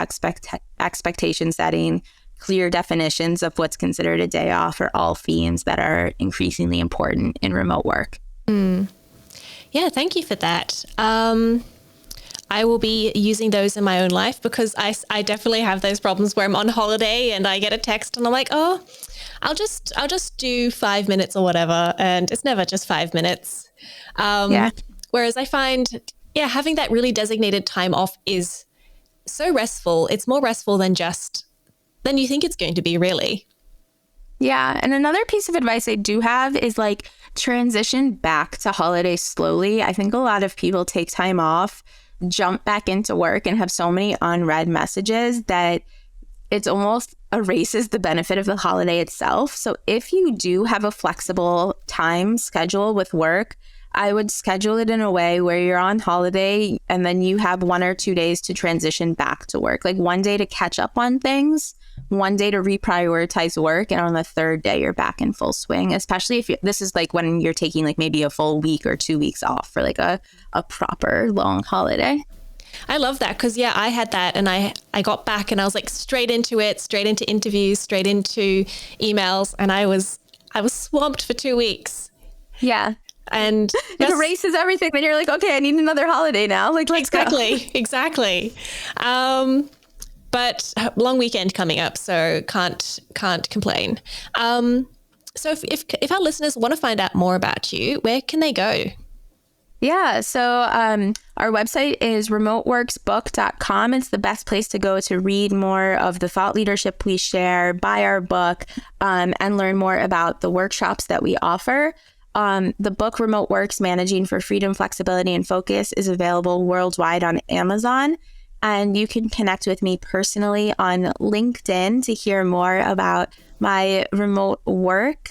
expectation setting, clear definitions of what's considered a day off are all themes that are increasingly important in remote work. Yeah, thank you for that. I will be using those in my own life because I definitely have those problems where I'm on holiday and I get a text and I'm like, oh, I'll just do 5 minutes or whatever. And it's never just 5 minutes. Whereas I find, having that really designated time off is so restful. It's more restful than you think it's going to be, really. Yeah. And another piece of advice I do have is like transition back to holidays slowly. I think a lot of people take time off, jump back into work and have so many unread messages that it's almost erases the benefit of the holiday itself. So if you do have a flexible time schedule with work, I would schedule it in a way where you're on holiday and then you have 1 or 2 days to transition back to work. Like one day to catch up on things, one day to reprioritize work, and on the third day you're back in full swing, especially if this is like when you're taking like maybe a full week or 2 weeks off for like a proper long holiday. I love that because, I had that and I got back and I was like straight into it, straight into interviews, straight into emails. And I was swamped for 2 weeks. Yeah. And it erases everything. Then you're like, okay, I need another holiday now. Like, let's go. Exactly. But long weekend coming up, so can't complain. So if our listeners want to find out more about you, where can they go? Yeah. So our website is remoteworksbook.com. It's the best place to go to read more of the thought leadership we share, buy our book, and learn more about the workshops that we offer. The book Remote Works, Managing for Freedom, Flexibility, and Focus is available worldwide on Amazon. And you can connect with me personally on LinkedIn to hear more about my remote work,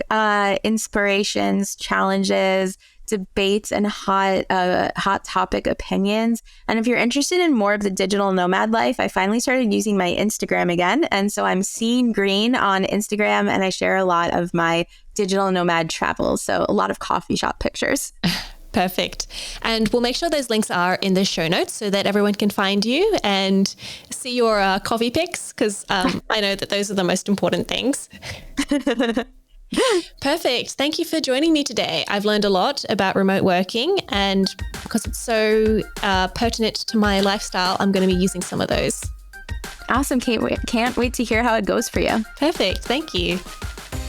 inspirations, challenges, debates, and hot topic opinions. And if you're interested in more of the digital nomad life, I finally started using my Instagram again. And so I'm Ali Greene on Instagram, and I share a lot of my digital nomad travels. So a lot of coffee shop pictures. Perfect. And we'll make sure those links are in the show notes so that everyone can find you and see your coffee pics, because I know that those are the most important things. Perfect. Thank you for joining me today. I've learned a lot about remote working, and because it's so pertinent to my lifestyle, I'm going to be using some of those. Awesome. Can't wait to hear how it goes for you. Perfect. Thank you.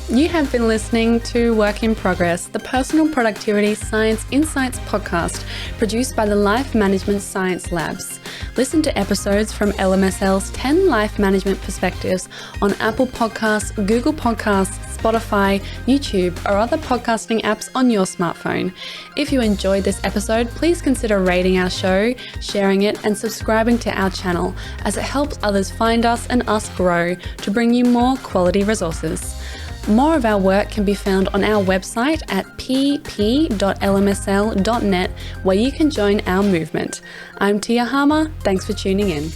You have been listening to Work in Progress, the Personal Productivity Science Insights podcast produced by the Life Management Science Labs. Listen to episodes from LMSL's 10 Life Management Perspectives on Apple Podcasts, Google Podcasts, Spotify, YouTube, or other podcasting apps on your smartphone. If you enjoyed this episode, please consider rating our show, sharing it, and subscribing to our channel, as it helps others find us and us grow to bring you more quality resources. More of our work can be found on our website at pp.lmsl.net, where you can join our movement. I'm Tia Harmer. Thanks for tuning in.